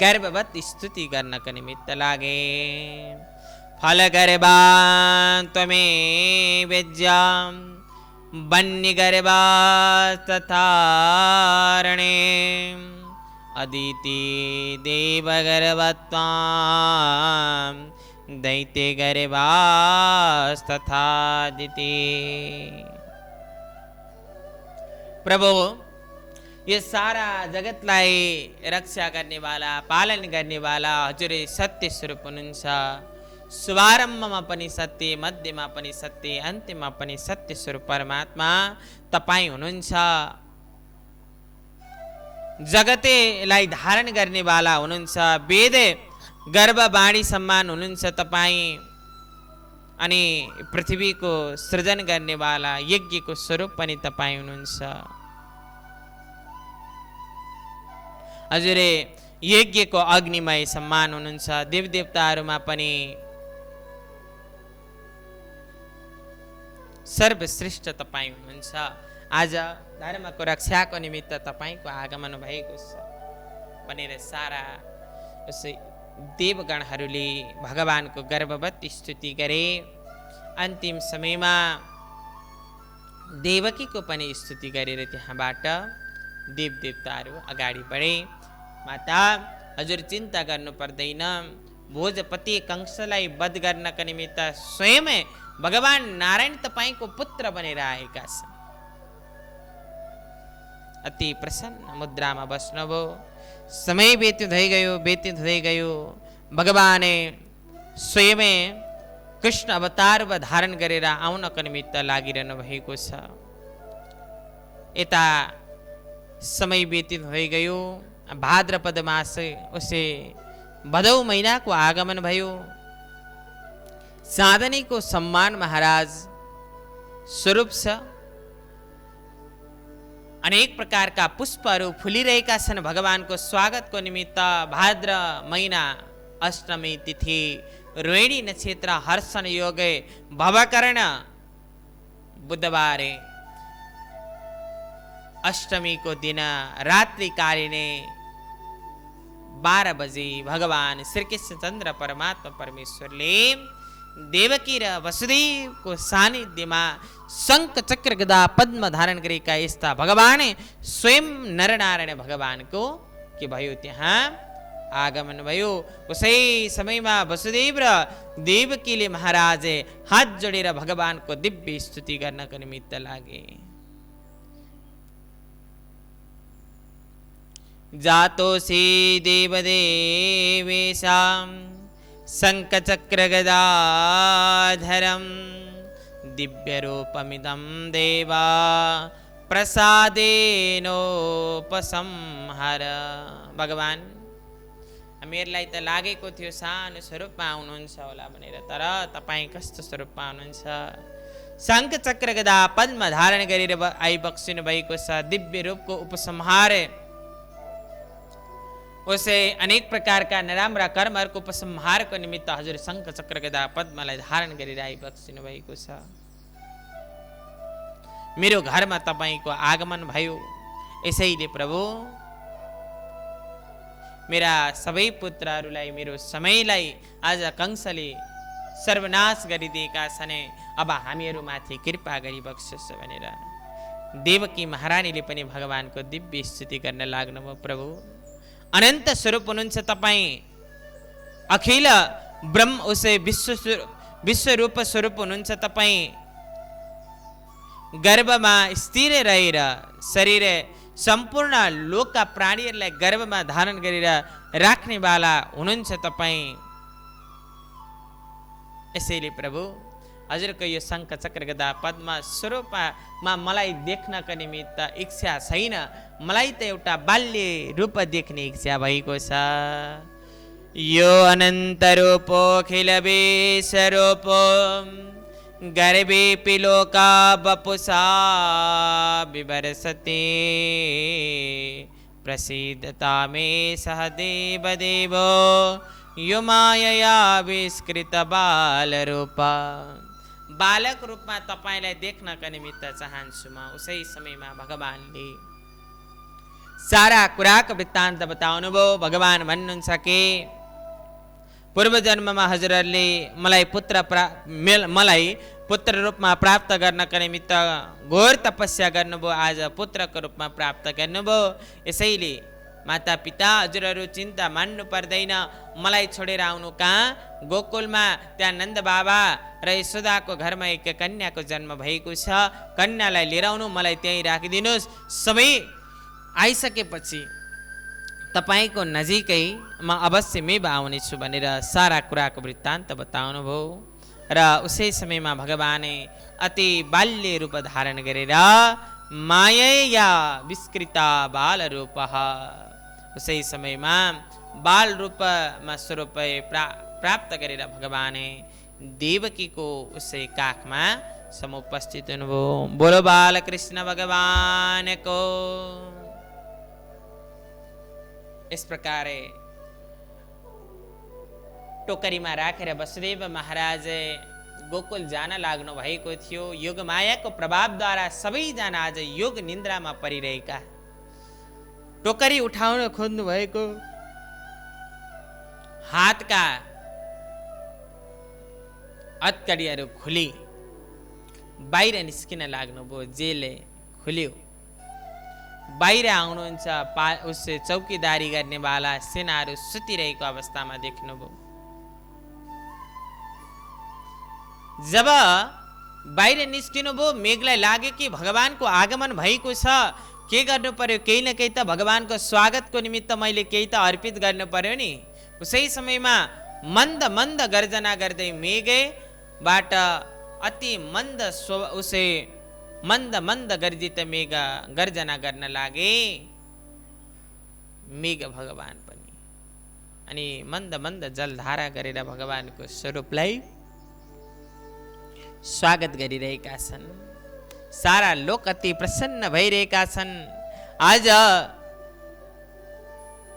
गर्भवत स्तुति गर्नको निमित्त लागे। फल गर्भा त्वमे वेज्याम वन्य गर्भा तथारणे अदिति देव गर्भत्वाम दैत्य गर्भास्तथादिति। प्रभु ये सारा जगतलाई रक्षा गर्ने वाला, पालन गर्ने वाला हजुरै सत्य स्वरूप हुनुहुन्छ। शुभारम्भमा पनि सत्य, मध्यमा पनि सत्य, अन्त्यमा पनि सत्य स्वरूप परमात्मा तपाईँ हुनुहुन्छ। जगतेलाई धारण गर्ने वाला हुनुहुन्छ। वेद गर्भवाणी सम्मान हुनुहुन्छ तपाईँ। अनि पृथ्वीको सृजन गर्ने वाला यज्ञको स्वरूप पनि तपाईँ हुनुहुन्छ। हजुरले यज्ञको अग्निमय सम्मान हुनुहुन्छ। देवदेवताहरूमा पनि सर्वश्रेष्ठ तपाईँ हुनुहुन्छ। आज धर्मको रक्षाको निमित्त तपाईँको आगमन भएको छ भनेर सारा उसै देवगणहरूले भगवानको गर्भवती स्तुति गरे। अन्तिम समयमा देवकीको पनि स्तुति गरेर त्यहाँबाट देवदेवताहरू अगाडि बढे। माता हजुर चिन्ता गर्नु पर्दैन, भोजपति कंसलाई वध गर्नका निमित्त स्वयं भगवान नारायण तपाईँको पुत्र बनेर आएका छन्। अति प्रसन्न मुद्रामा बस्नुभयो। समय व्यतीत हुँदै गयो। भगवाने स्वयं कृष्ण अवतार धारण गरेर आउनको निमित्त लागिरहनु भएको छ। यता समय व्यतीत हुँदै गयो। भाद्रपद मास उसे भदौ महिनाको आगमन भयो। साधनीको सम्मान महाराज स्वरूप छ। अनेक प्रकारका पुष्पहरू फुलिरहेका छन् भगवानको स्वागतको निमित्त। भाद्र महिना अष्टमी तिथि, रोहिणी नक्षत्र, हर्षण योग, भवकर्ण बुधबारे अष्टमी को दिन रात्रिकालीने 12 बजे भगवान श्री कृष्णचन्द्र परमात्मा परमेश्वरले देवकी र वसुदेवको सानिध्यमा शङ्ख चक्र गदा पद्म धारण गरेका यस्ता भगवान स्वयं नरनारायण भगवानको के भयो त्यहाँ आगमन भयो। उसै समयमा वसुदेव र देवकीले महाराज हात जोडेर भगवानको दिव्य स्तुति गर्नको निमित्त लागे। जातोऽसि देवदेवेशां शङ्खचक्रगदाधरं दिव्यरूपमिदं देवा प्रसादेनोपसंहर। भगवान हामीहरूलाई त लागेको थियो सानो स्वरूपमा आउनुहुन्छ होला भनेर, तर तपाईँ कस्तो स्वरूपमा आउनुहुन्छ? शङ्ख चक्र गदा पद्म धारण गरेर आइबक्सिनु भएको छ। दिव्य रूपको उपसंहार, उसै अनेक प्रकारका नराम्रा कर्महरूको उपसंहारको निमित्त हजुर शङ्ख चक्र गदा पद्मलाई धारण गरेर आइबक्सिनु भएको छ। मेरो घरमा तपाईँको आगमन भयो। यसैले प्रभु मेरा सबै पुत्रहरूलाई, मेरो समयलाई आज कंसले सर्वनाश गरिदिएका छन्। अब हामीहरूमाथि कृपा गरिबक्सोस् भनेर देवकी महारानीले पनि भगवानको दिव्य स्तुति गर्न लाग्नुभयो। प्रभु अनन्त स्वरूप हुनुहुन्छ तपाईँ, अखिल ब्रह्म उसै विश्वरूप स्वरूप हुनुहुन्छ तपाईँ। गर्भमा स्थिर रहेर शरीर सम्पूर्ण लोकका प्राणीहरूलाई गर्भमा धारण गरेर राख्नेवाला हुनुहुन्छ तपाईँ। यसैले प्रभु हजुरको यो शङ्ख चक्र गदा पद्म स्वरूपमा मलाई देख्नको निमित्त इच्छा छैन। मलाई त एउटा बाल्य रूप देख्ने इच्छा भएको छ। यो अनन्त रूपो खिल विश्वरूपो गर्भे पिलोका वपुषा विवर्षते प्रसीदता मे सह देवदेवो यो माया विस्कृत बाल रूप। बालक रूपमा तपाईँलाई देख्नका निमित्त चाहन्छु म। उसै समयमा भगवानले सारा कुराको वृत्तान्त बताउनु भयो। भगवान भन्नुहुन्छ कि पूर्व जन्ममा हजुरहरूले मलाई पुत्र रूपमा प्राप्त गर्नका निमित्त घोर तपस्या गर्नुभयो। आज पुत्रको रूपमा प्राप्त गर्नुभयो। यसैले माता पिता हजुरहरू चिन्ता मान्नु पर्दैन। मलाई छोडेर आउनु कहाँ? गोकुलमा त्यहाँ नन्द बाबा र यशोदाको घरमा एक कन्याको जन्म भएको छ। कन्यालाई लिएर आउनु, मलाई त्यहीँ राखिदिनुहोस्। समय आइसकेपछि तपाईँको नजिकै म अवश्य मेब आउनेछु भनेर सारा कुराको वृत्तान्त बताउनु भयो। र उसै समयमा भगवाने अति बाल्य रूप धारण गरेर माया विस्कृता बाल रूप, उसै समयमा बाल रूपमा स्वरूप प्राप्त गरेर भगवाने देवकीको उसै काखमा समुपस्थित हुनुभयो। बोलो बालकृष्ण भगवानको। यस प्रकार टोकरीमा राखेर वसुदेव महाराज गोकुल जान लाग्नु भएको थियो। योग मायाको प्रभावद्वारा सबैजना आज योग निन्द्रामा परिरहेका। टोकरी उठाउन खोज्नु भएको, हातका हत्कडियाहरू खुली बाहिर निस्किन लाग्नुभयो। जेले खुल्यो। बाहिर आउनुहुन्छ उसले चौकीदारी गर्नेवाला सेनाहरू सुतिरहेको अवस्थामा देख्नुभयो। जब बाहिर निस्किनुभयो, मेघलाई लाग्यो कि भगवानको आगमन भएको छ। के गर्नु पर्यो? केही न केही त भगवानको स्वागतको निमित्त मैले केही त अर्पित गर्नु पर्यो नि। उसै समयमा मन्द मन्द गर्जना गर्दै मेघबाट अति मन्द मन्द गर्जित मेघ गर्जना गर्न लागे। मेघ भगवान पनि अनि मन्द मन्द जलधारा गरेर भगवानको स्वरूपलाई स्वागत गरिरहेका छन्। सारा लोक अति प्रसन्न भइरहेका छन्। आज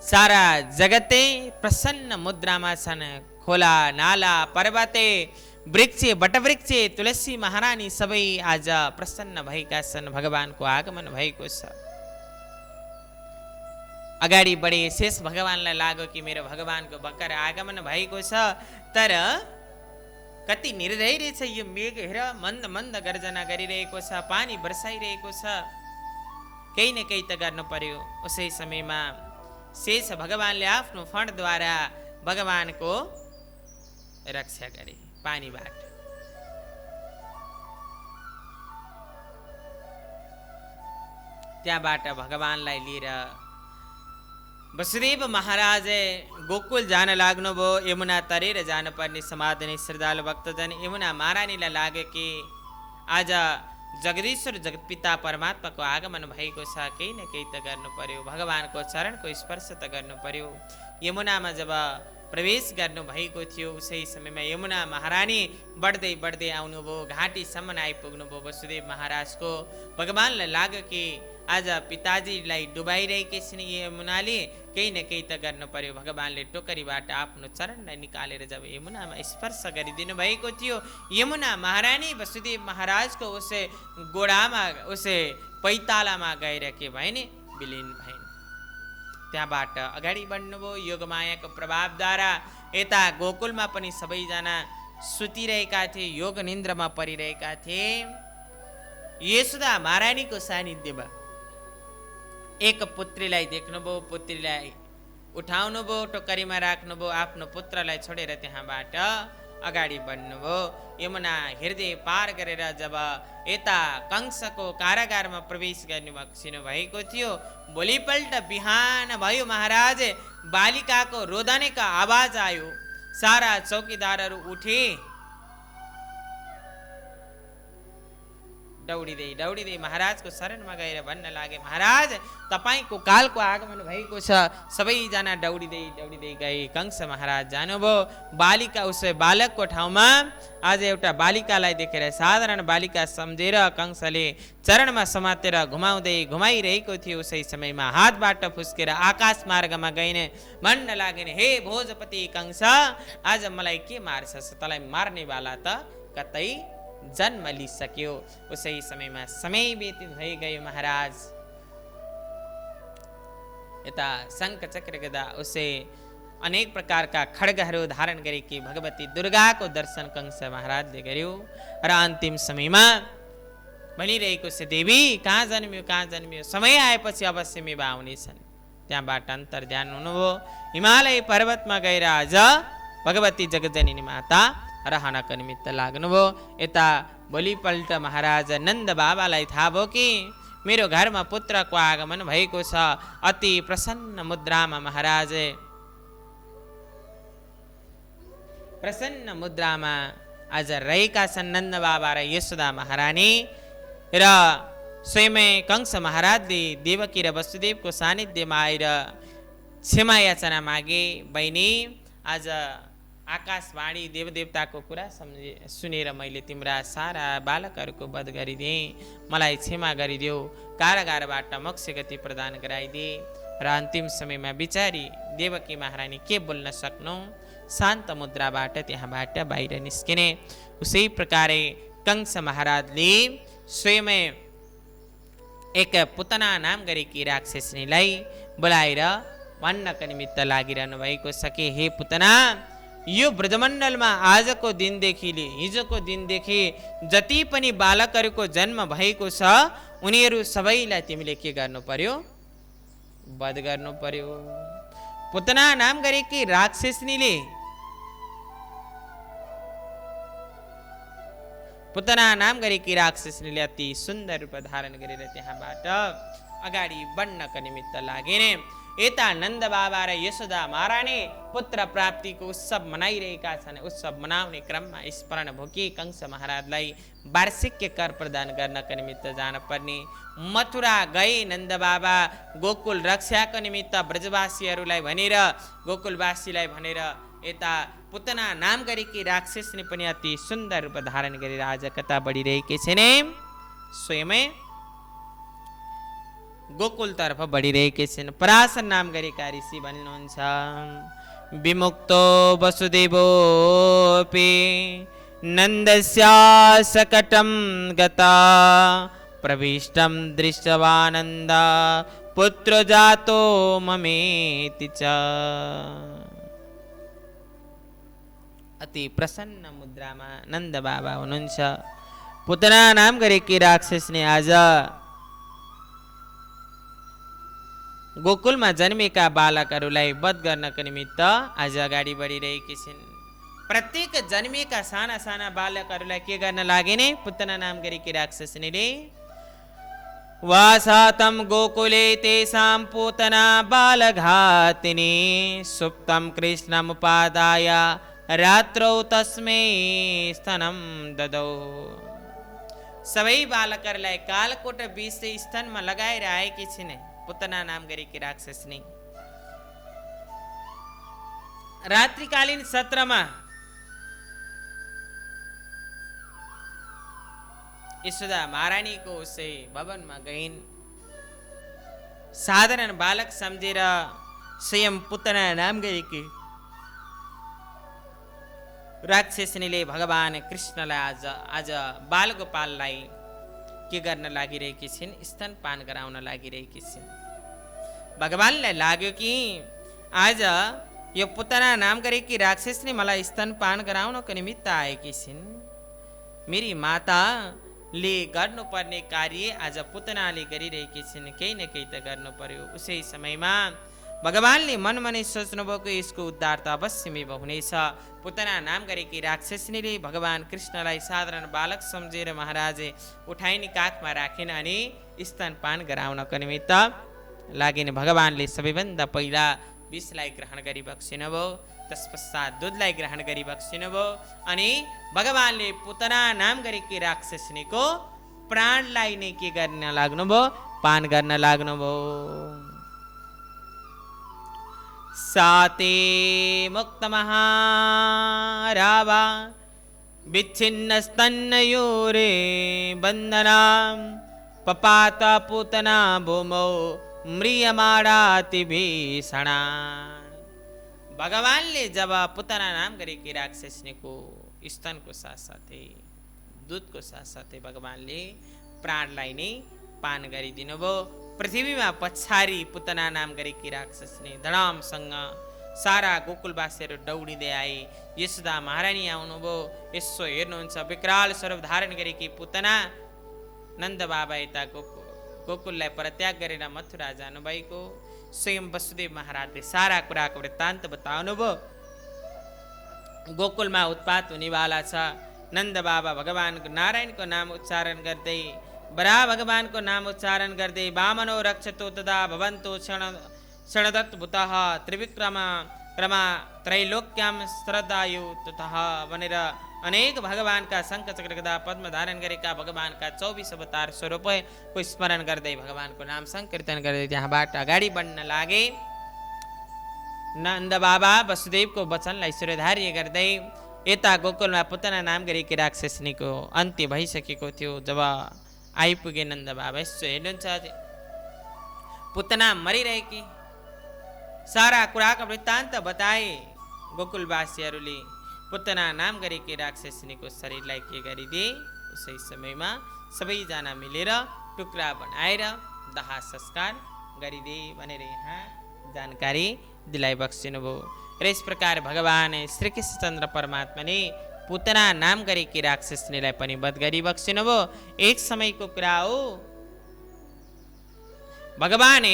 सारा जगतै प्रसन्न मुद्रामा छन्। खोला नाला पर्वते वृक्षे वटवृक्षे तुलसी महारानी सबै आज प्रसन्न भएका छन्। भगवानको आगमन भएको छ। अगाडि बढे शेष भगवानलाई लाग्यो कि मेरो भगवानको भर्खर आगमन भएको छ। तर कति निर्दय रहेछ यो मेघ। हेर, मन्द मन्द गर्जना गरिरहेको छ, पानी बर्साइरहेको छ। केही न केही त गर्नु पर्यो। उसै समयमा शेष भगवानले आफ्नो फणद्वारा भगवानको रक्षा गरे पानीबाट। त्यहाँबाट भगवानलाई लिएर वसुदेव महाराज गोकुल जान लाग्नुभयो। यमुना तरेर जानुपर्ने समाधानी श्रद्धालु भक्तजन यमुना महारानीलाई लाग्यो कि आज जगदीश्वर जगतपिता परमात्माको आगमन भएको छ। केही न केही त गर्नु पर्यो। भगवानको चरणको स्पर्श त गर्नु पर्यो। यमुनामा जब प्रवेश गर्नु भएको थियो, उसै समयमा यमुना महारानी बढ्दै बढ्दै आउनुभयो। घाँटीसम्म आइपुग्नुभयो वसुदेव महाराजको। भगवानलाई लाग्यो कि आज पिताजीलाई डुबाइरहेकी छिन् यमुनाले, केही न केही त गर्नु पर्यो। भगवानले टोकरीबाट आफ्नो चरणलाई निकालेर जब यमुनामा स्पर्श गरिदिनु भएको थियो, यमुना महारानी वसुदेव महाराजको उसै गोडामा उसै पैतालामा गएर के भए नि विलिन भइन्। त्यहाँबाट अगाडि बढ्नुभयो। योगमायाको प्रभावद्वारा यता गोकुलमा पनि सबैजना सुतिरहेका थिए, योग निन्द्रामा परिरहेका थिए। यशोदा महारानीको सानिध्यमा एक पुत्रीलाई देख्नुभयो। पुत्रीलाई उठाउनुभयो, टोकरीमा राख्नुभयो। आफ्नो पुत्रलाई छोडेर त्यहाँबाट अगाडि बढ्नुभयो। यमुना हृदय पार गरेर जब यता कंसको कारागारमा प्रवेश गर्नु भएको थियो, भोलिपल्ट बिहान भयो महाराज, बालिकाको रोदनेको आवाज आयो। सारा चौकीदारहरू उठे। दौडिँदै महाराजको शरणमा गएर भन्न लागे, महाराज तपाईँको कालको आगमन भएको छ। सबैजना दौडिँदै गए। कंस महाराज जानुभयो। बालिका उसै बालकको ठाउँमा आज एउटा बालिकालाई देखेर साधारण बालिका सम्झेर कंसले चरणमा समातेर घुमाइरहेको थियो। उसै समयमा हातबाट फुस्केर आकाश मार्गमा गइने भन्न लागेन, हे भोजपति कंस, आज मलाई के मार्छस्? तँलाई मार्नेवाला त कतै जन्म लिइसक्यो। उसै समयमा समय व्यतीत भइगयो। महाराज यता शङ्ख चक्र गदा उसै अनेक प्रकारका खड्गहरू धारण गरेकी भगवती दुर्गाको दर्शन कंस महाराजले गर्यो। र अन्तिम समयमा भनिरहेको छ, देवी कहाँ जन्मियो, समय आएपछि अवश्य मेवा आउनेछन्। त्यहाँबाट अन्तर्ध्यान हुनुभयो। हिमालय पर्वतमा गएर आज भगवती जगजननी माता रहनको निमित्त लाग्नुभयो। यता भोलिपल्ट महाराज नन्द बाबालाई थाहा भयो कि मेरो घरमा पुत्रको आगमन भएको छ। अति प्रसन्न मुद्रामा महाराज आज रहेका छन् नन्द बाबा र यशोदा महारानी। र स्वयं कंस महाराजले देवकी र वसुदेवको सानिध्यमा आएर क्षमा याचना मागे, बहिनी आज आकाशवाणी देवदेवताको कुरा सुनेर मैले तिम्रा सारा बालकहरूको वध गरिदिएँ, मलाई क्षमा गरिदेऊ, कारागारबाट मोक्ष गति प्रदान गराइदिए। र अन्तिम समयमा बिचारी देवकी महारानी के बोल्न सक्नु, शान्त मुद्राबाट त्यहाँबाट बाहिर निस्किने। उसै प्रकारे कंस महाराजले स्वयं एक पुतना नाम गरेकी राक्षसनीलाई बोलाएर भन्नको निमित्त लागिरहनु भएको छ कि हे पुतना, यो ब्रजमण्डलमा आजको दिनदेखि हिजोको दिनदेखि जति पनि बालकहरूको जन्म भएको छ उनीहरू सबैलाई तिमीले के गर्नु पर्यो? वध गर्नु पर्यो। पुतना नाम गरेकी राक्षसनीले अति सुन्दर रूप धारण गरेर त्यहाँबाट अगाडि बढ्नको निमित्त लागेने। यता नन्द बाबा र यशोदा महारानी पुत्र प्राप्तिको उत्सव मनाइरहेका छन्। उत्सव मनाउने क्रममा स्मरण भयो कि कंस महाराजलाई वार्षिक कर प्रदान गर्नको निमित्त जान पर्ने। मथुरा गए नन्द बाबा गोकुल रक्षाको निमित्त ब्रजवासीहरूलाई भनेर, गोकुलवासीलाई भनेर यता पुतना नाम गरेकी राक्षसनी पनि अति सुन्दर रूप धारण गरेर आज कता बढिरहेकी छिन्? स्वयं गोकुल तर्फ बढिरहेकी छिन्। पराशर नाम गरेका ऋषि भन्नुहुन्छ, विमुक्तो वसुदेवोऽपि नन्दस्या सकटं गता प्रविष्टं दृष्ट्वानन्द पुत्र जातो ममेति च। अति प्रसन्न मुद्रामा नन्द बाबा हुनुहुन्छ। पुतना नाम गरेकी राक्षसले आज गोकुलमा जन्मेका बालकहरूलाई वध गर्नको निमित्त आज अगाडि बढिरहेकी छिन्। प्रत्येक जन्मेका साना साना बालकहरूलाई के गर्न लागे नै पुतना नाम गरेकी राक्षसनीले वासातम गोकुले तेषां पूतना बालघातिनी सुप्तं कृष्णमुपादाय रात्रौ तस्मै स्तनं ददौ। सबै बालकहरूलाई कालकोट बीच स्तनमा लगाएर आएकी छिन् पुतना नाम गरेकी राक्षसनी। रात्रिकालीन सत्रमा यशोदा महारानीको उसै भवनमा गइन्। साधारण बालक सम्झेर स्वयं पुतना नाम गरेकी राक्षसनीले भगवान कृष्णलाई आज बालगोपाललाई के गर्न लागिरहेकी छिन्? स्तनपान गराउन लागिरहेकी छिन्। भगवानलाई लाग्यो कि आज यो पुतना नाम गरेकी राक्षसनी मलाई स्तनपान गराउनको निमित्त आएकी छिन्। मेरी माताले गर्नुपर्ने कार्य आज पुतनाले गरिरहेकी छिन्, केही न केही त गर्नु पर्यो। उसै समयमा भगवानले मनमा नै सोच्नुभयो कि यसको उद्धार त अवश्य हुनेछ। पुतना नाम गरेकी राक्षसनीले भगवान कृष्णलाई साधारण बालक सम्झेर महाराज उठाइनी काखमा राखिन् अनि स्तनपान गराउनको निमित्त लागिन्। भगवानले सबैभन्दा पहिला विषलाई ग्रहण गरी बक्सिनुभयो, तत्पश्चात दुधलाई ग्रहण गरी बक्सिनुभयो अनि भगवानले पुतना नाम गरेकी राक्षसनीको प्राणलाई नै के गर्न लाग्नुभयो, पान गर्न लाग्नुभयो। साते मुक्त महारावा विच्छिन्न स्तन्नयोरे बन्दना पपात पूतना भूमौ म्रियमाणाति भीषणा। भगवानले जब पुतना नाम गरेकी राक्षसनीको स्तनको साथसाथै दूधको साथसाथै भगवानले प्राणलाई नै पान गरिदिनु भयो। पृथ्वीमा पछारी पुतना नाम गरेकी राक्षसनी धडामसँग सारा गोकुलवासीहरू दौडिँदै आए। यशोदा महारानी आउनुभयो। यसो हेर्नुहुन्छ, विकराल स्वरूप धारण गरेकी पुतना नन्द बाबा यता गोकुललाई परित्याग गरेर मथुरा जानुभएको। स्वयं वसुदेव महाराजले सारा कुराको वृत्तान्त बताउनु भयो। गोकुलमा उत्पात हुनेवाला छ। नन्द बाबा भगवानको नारायणको नाम उच्चारण गर्दै, बराह भगवानको नाम उच्चारण गर्दै, वामनो रक्षतो तदा भवन्तो क्षणदत्त भूतः त्रिविक्रमा क्रमा त्रैलोक्याम श्रद्धायु ततः भनेर अनेक भगवानका शङ्ख चक्र गदा पद्म धारण गरेका भगवानका 24 अवतार स्वरूपको स्मरण गर्दै भगवानको नाम संकीर्तन गर्दै त्यहाँबाट अगाडि बढ्न लागे। नन्द बाबा वसुदेवको वचनलाई शिरोधार्य गर्दै यता गोकुलमा पुतना नाम गरेकी राक्षसनीको अन्त्य भइसकेको थियो। जब आइपुगे नन्द बाबा यसो हेर्नुहुन्छ, पुतना मरिरहेकी सारा कुराको वृत्तान्त बताए। गोकुलवासीहरूले पुतना नाम गरेकी राक्षसनीको शरीरलाई के गरिदिए, उसै समयमा सबैजना मिलेर टुक्रा बनाएर दाह संस्कार गरिदिए भनेर यहाँ जानकारी दिलाइबक्सिनु भयो। र यस प्रकार भगवान श्री कृष्णचन्द्र परमात्माले पुतना नाम गरेकी राक्षसनीलाई पनि वध गरिबक्सिनु भयो। एक समयको कुरा हो, भगवान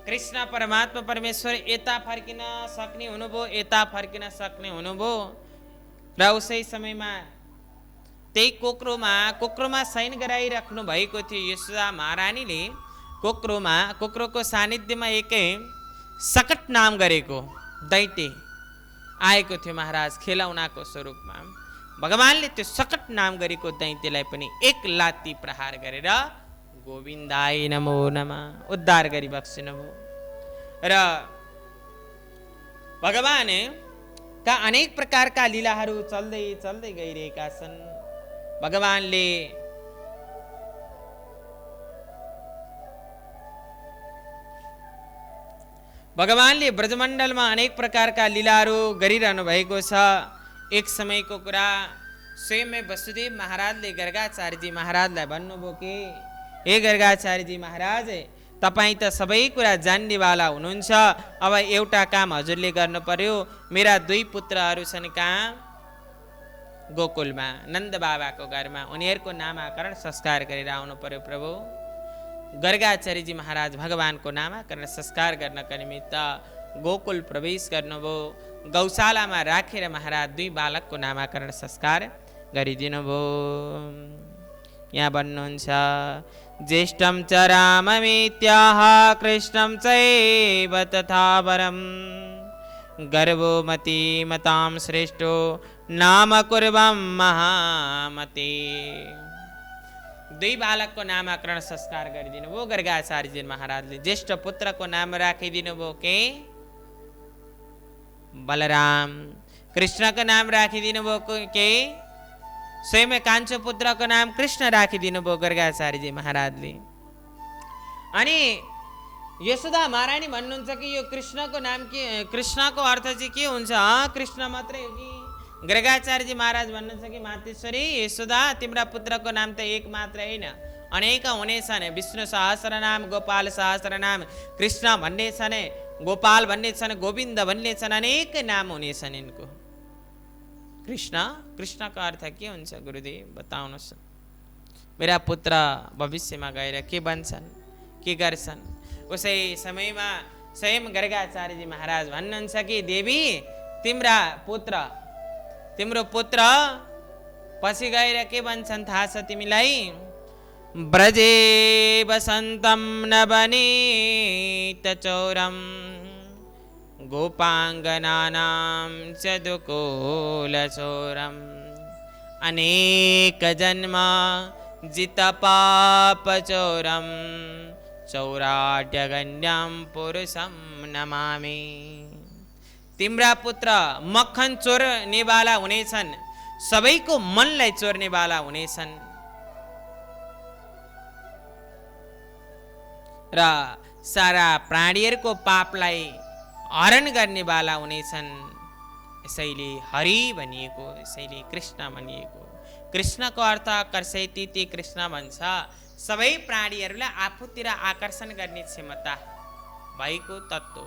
कृष्ण परमात्मा परमेश्वर यता फर्किन सक्ने हुनुभयो, यता फर्किन सक्ने हुनुभयो। र उसै समयमा त्यही कोक्रोमा शयन गराइराख्नु भएको थियो। यशोदा महारानीले कोक्रोको सानिध्यमा एकै सकट नाम गरेको दैत्य आएको थियो महाराज खेलौनाको स्वरूपमा। भगवानले त्यो सकट नाम गरेको दैत्यलाई पनि एक लात्ती प्रहार गरेर गोविन्दाय नमो नमः उद्धार गरिबक्सिनु भयो। र भगवानका अनेक प्रकारका लीलाहरू चल्दै चल्दै गइरहेका छन्। भगवानले ब्रजमण्डलमा अनेक प्रकारका लीलाहरू गरिरहनु भएको छ। एक समयको कुरा, स्वयं वसुदेव महाराजले गर्गाचार्यजी महाराजलाई भन्नुभयो कि हे गर्गाचार्यजी महाराज, तपाईँ त सबै कुरा जान्नेवाला हुनुहुन्छ। अब एउटा काम हजुरले गर्नु पर्यो। मेरा 2 पुत्रहरू छन् कहाँ? गोकुलमा नन्द बाबाको घरमा। उनीहरूको नामाकरण संस्कार गरेर आउनु पर्यो प्रभु। गर्गाचार्यजी महाराज भगवानको नामाकरण संस्कार गर्नका निमित्त गोकुल प्रवेश गर्नुभयो। गौशालामा राखेर महाराज 2 बालकको नामाकरण संस्कार गरिदिनु भयो। यहाँ भन्नुहुन्छ, ज्येष्ठं च राममित्याह कृष्णं चैव तथा वरं गर्भोमती मतां श्रेष्ठो नाम कुर्वं महामते। 2 बालकको नामाकरण संस्कार गरिदिनु भयो गर्गाचार्यजी महाराजले। ज्येष्ठ पुत्रको नाम राखिदिनु भयो के बलराम, कृष्णको नाम राखिदिनु भयो के स्वयं कान्छो पुत्रको नाम कृष्ण राखिदिनु भयो गर्गाचार्यजी महाराजले। अनि यशोदा महारानी भन्नुहुन्छ कि यो कृष्णको नाम के, कृष्णको अर्थ चाहिँ के हुन्छ? कृष्ण मात्रै हो कि? गर्गाचार्यजी महाराज भन्नुहुन्छ कि मातेश्वरी यशोदा, तिम्रा पुत्रको नाम त एक मात्र होइन, अनेक हुनेछन्। विष्णु सहस्रनाम, गोपाल सहस्रनाम, कृष्ण भन्ने छन्, गोपाल भन्ने छन्, गोविन्द भन्ने छन्, अनेक नाम हुनेछन् यिनको। कृष्णको अर्थ के हुन्छ गुरुदेव बताउनुहोस्। मेरा पुत्र भविष्यमा गएर के बन्छन्, के गर्छन्? उसै समयमा स्वयं गर्गाचार्यजी महाराज भन्नुहुन्छ कि देवी, तिम्रो पुत्र पछि गएर के भन्छन् थाहा छ तिमीलाई? ब्रजे वसन्तं नवनीत चौरम गोपाङ्गनानां च दुकुलचौरम। अनेक जन्म जित पाप चौरम चौराड्यगण्यम पुरुषम नमामि। तिम्रा पुत्र मक्खन चोर्नेवाला हुनेछन्, सबैको मनलाई चोर्नेवाला हुनेछन् र सारा प्राणीहरूको पापलाई हरण गर्नेवाला हुनेछन्। यसैले हरि भनिएको, यसैले कृष्ण भनिएको। कृष्णको अर्थ कर्षयति कृष्ण भन्छ। सबै प्राणीहरूलाई आफूतिर आकर्षण गर्ने क्षमता भएको तत्त्व।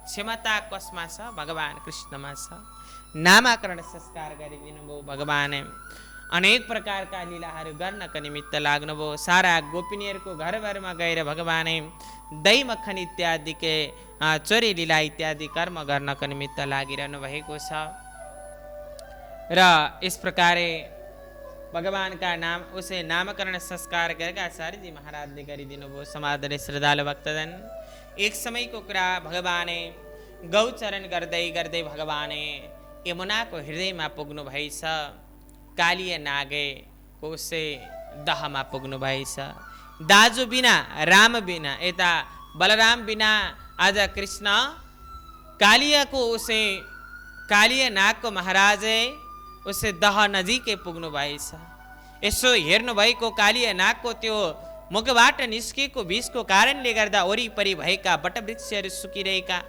क्षमता कसमा छ? भगवान कृष्णमा छ। नामाकरण संस्कार गरिदिनु भयो भगवान। अनेक प्रकारका लीलाहरू गर्नको निमित्त लाग्नुभयो। सारा गोपिनीहरूको घरभरमा गएर भगवान दही मक्खन इत्यादिके चोरी लीला इत्यादि कर्म गर्नको निमित्त लागिरहनु भएको छ। र यस प्रकारे भगवानका नाम उसै नामकरण संस्कार गरेका आचार्यजी महाराजले गरिदिनु भयो। समादरणीय श्रद्धालु भक्तजन, एक समयको कुरा, भगवाने गौचरण गर्दै गर्दै भगवाने यमुनाको हृदयमा पुग्नु भएछ। कालिया नागेको उसै दहमा पुग्नु भएछ। दाजु बिना, राम बिना, यता बलराम बिना आज कृष्ण कालियाको उसै कालिया नागको महाराजै उसै दह नजिकै पुग्नु भएछ। यसो हेर्नु भएको कालिया नागको त्यो मुखबाट निस्केको विषको कारणले गर्दा वरिपरि भएका वटवृक्षहरू सुकिरहेका,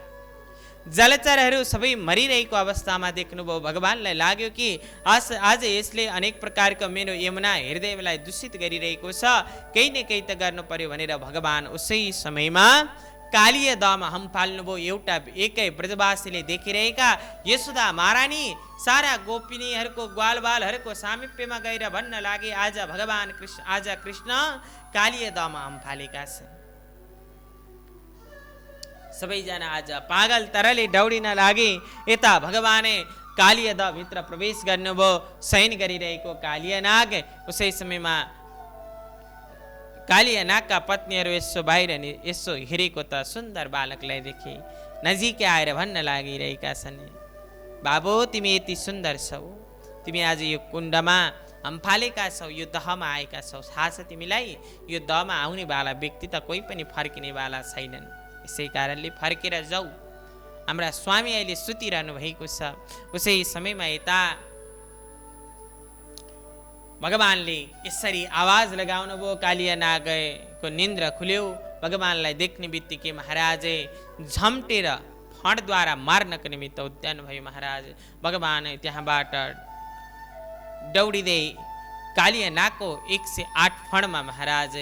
जलचरहरू सबै मरिरहेको अवस्थामा देख्नुभयो। भगवानलाई लाग्यो कि आज यसले अनेक प्रकारको मेरो यमुना हृदयलाई दूषित गरिरहेको छ, केही न केही त गर्नु पर्यो भनेर भगवान उसै समयमा कालिया दहमा हम फाल्नुभयो। एउटा एकै ब्रजवासीले देखिरहेका यशोदा महारानी सारा गोपिनीहरूको ग्वालबालहरूको सामिप्यमा गएर भन्न लागे, आज भगवान कृष्ण, आज कृष्ण कालिया दहमा हम फालेका छन्। सबैजना आज पागल तरले दौडिन लागे। यता भगवाने कालिया दह भित्र प्रवेश गर्नुभयो। शयन गरिरहेको कालिया नाग उसै समयमा कालिया नागका पत्नीहरू यसो बाहिर यसो हेरेको त सुन्दर बालकलाई देखे, नजिकै आएर भन्न लागिरहेका छन्, बाबु तिमी यति सुन्दर छौ, तिमी आज यो कुण्डमा हम फालेका छौ, यो दहमा आएका छौ, थाहा छ तिमीलाई? यो दहमा आउने वाला व्यक्ति त कोही पनि फर्किने वाला छैनन्, यसै कारणले फर्केर जाऊ। हाम्रा स्वामी अहिले सुतिरहनु भएको छ। उसै समयमा यता भगवानले यसरी आवाज लगाउनु भयो। कालिया नागको निन्द्रा खुल्यो। भगवानलाई देख्ने बित्तिकै महाराजले झम्टेर फणद्वारा मार्नको निमित्त उद्यान भयो। महाराज भगवान त्यहाँबाट दौडिँदै कालिया नागको 108 फणमा महाराज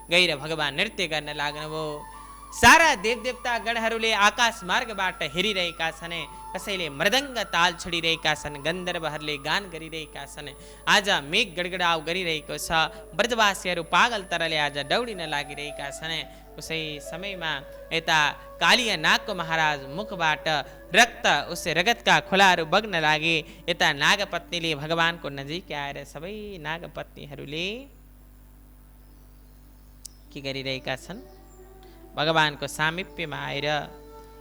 गएर भगवान नृत्य गर्न लाग्नुभयो। सारा देवदेवता गणहरूले आकाश मार्गबाट हेरिरहेका छन्। कसैले मृदङ्ग ताल छोडिरहेका छन्, गन्धर्वहरूले गान गरिरहेका छन्। आज मेघ गडगडाउ गरिरहेको छ। ब्रजवासीहरू पागल तरले आज दौडिन लागिरहेका छन्। उसै समयमा यता कालिया नागको महाराज मुखबाट रक्त उसै रगतका खोलाहरू बग्न लागे। यता नागपत्नीले भगवानको नजिक आएर सबै नागपत्नीहरूले के गरिरहेका छन्? भगवानको सामिप्यमा आएर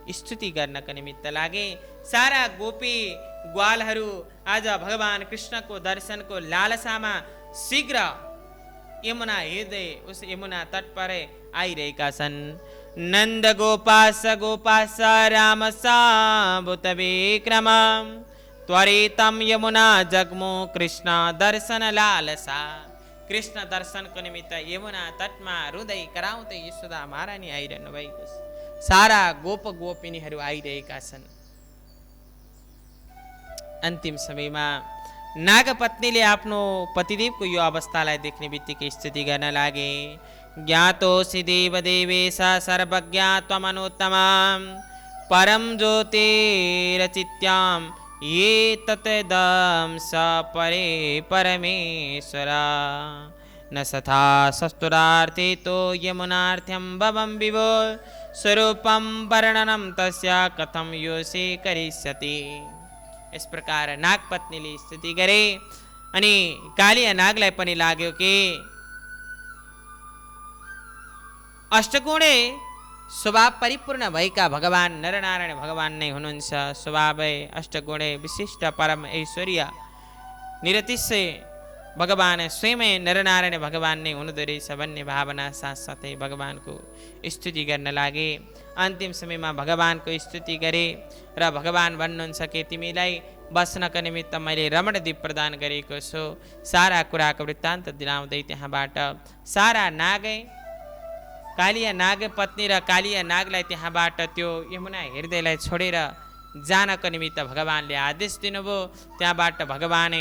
स्तुति गर्नको निमित्त लागे। सारा गोपी ग्वालहरू आज भगवान कृष्णको दर्शनको लालसामा शीघ्र यमुना हृदय उस यमुना तट पर आइरहेका छन्। नन्द गोपास गोपास राम साबुत विक्रम त्वरितम यमुना जगमो कृष्ण दर्शन लालसा। कृष्ण दर्शनको निमित्त यमुना तटमा हृदय कराउँदै यशोदा महारानी आइरहनु भएको छ। सारा गोप गोपिनीहरू आइरहेका छन्। अन्तिम समयमा नागपत्नीले आफ्नो पतिदेवको यो अवस्थालाई देख्ने बित्तिकै स्तुति गर्न लागे। ज्ञातोऽसि देवदेवेश सर्वज्ञा त्वमनुत्तमां परम ज्योतिरचित्यां ये तत्दं स परे परमेश्वरा न सथा सस्तुरार्थे तो यमुनार्थ्यं भवं विभो स्वरूपं वर्णनं तस्य कथं योषे करिष्यति। इस प्रकार नागपत्नीले स्तुति गरे। अनि कालिया नागलाई पनि लाग्यो कि अष्टकोणे स्वभाव परिपूर्ण भएका भगवान नरनारायण भगवान नै हुनुहुन्छ। स्वभावै अष्टगुणे विशिष्ट परम ऐश्वर्य निरतिशय भगवान स्वयं नरनारायण भगवान नै हुनुहुँदो रहेछ भन्ने भावना साथसाथै भगवानको स्तुति गर्न लागे। अन्तिम समयमा भगवानको स्तुति गरे र भगवान भन्नुहुन्छ कि तिमीलाई बस्नका निमित्त मैले रमणद्वीप प्रदान गरेको छु। सारा कुराको वृत्तान्त दिलाउँदै त्यहाँबाट सारा नागै कालिया नाग पत्नी र कालिया नागलाई त्यहाँबाट त्यो यमुना हृदयलाई छोडेर जानको निमित्त भगवानले आदेश दिनुभयो। त्यहाँबाट भगवान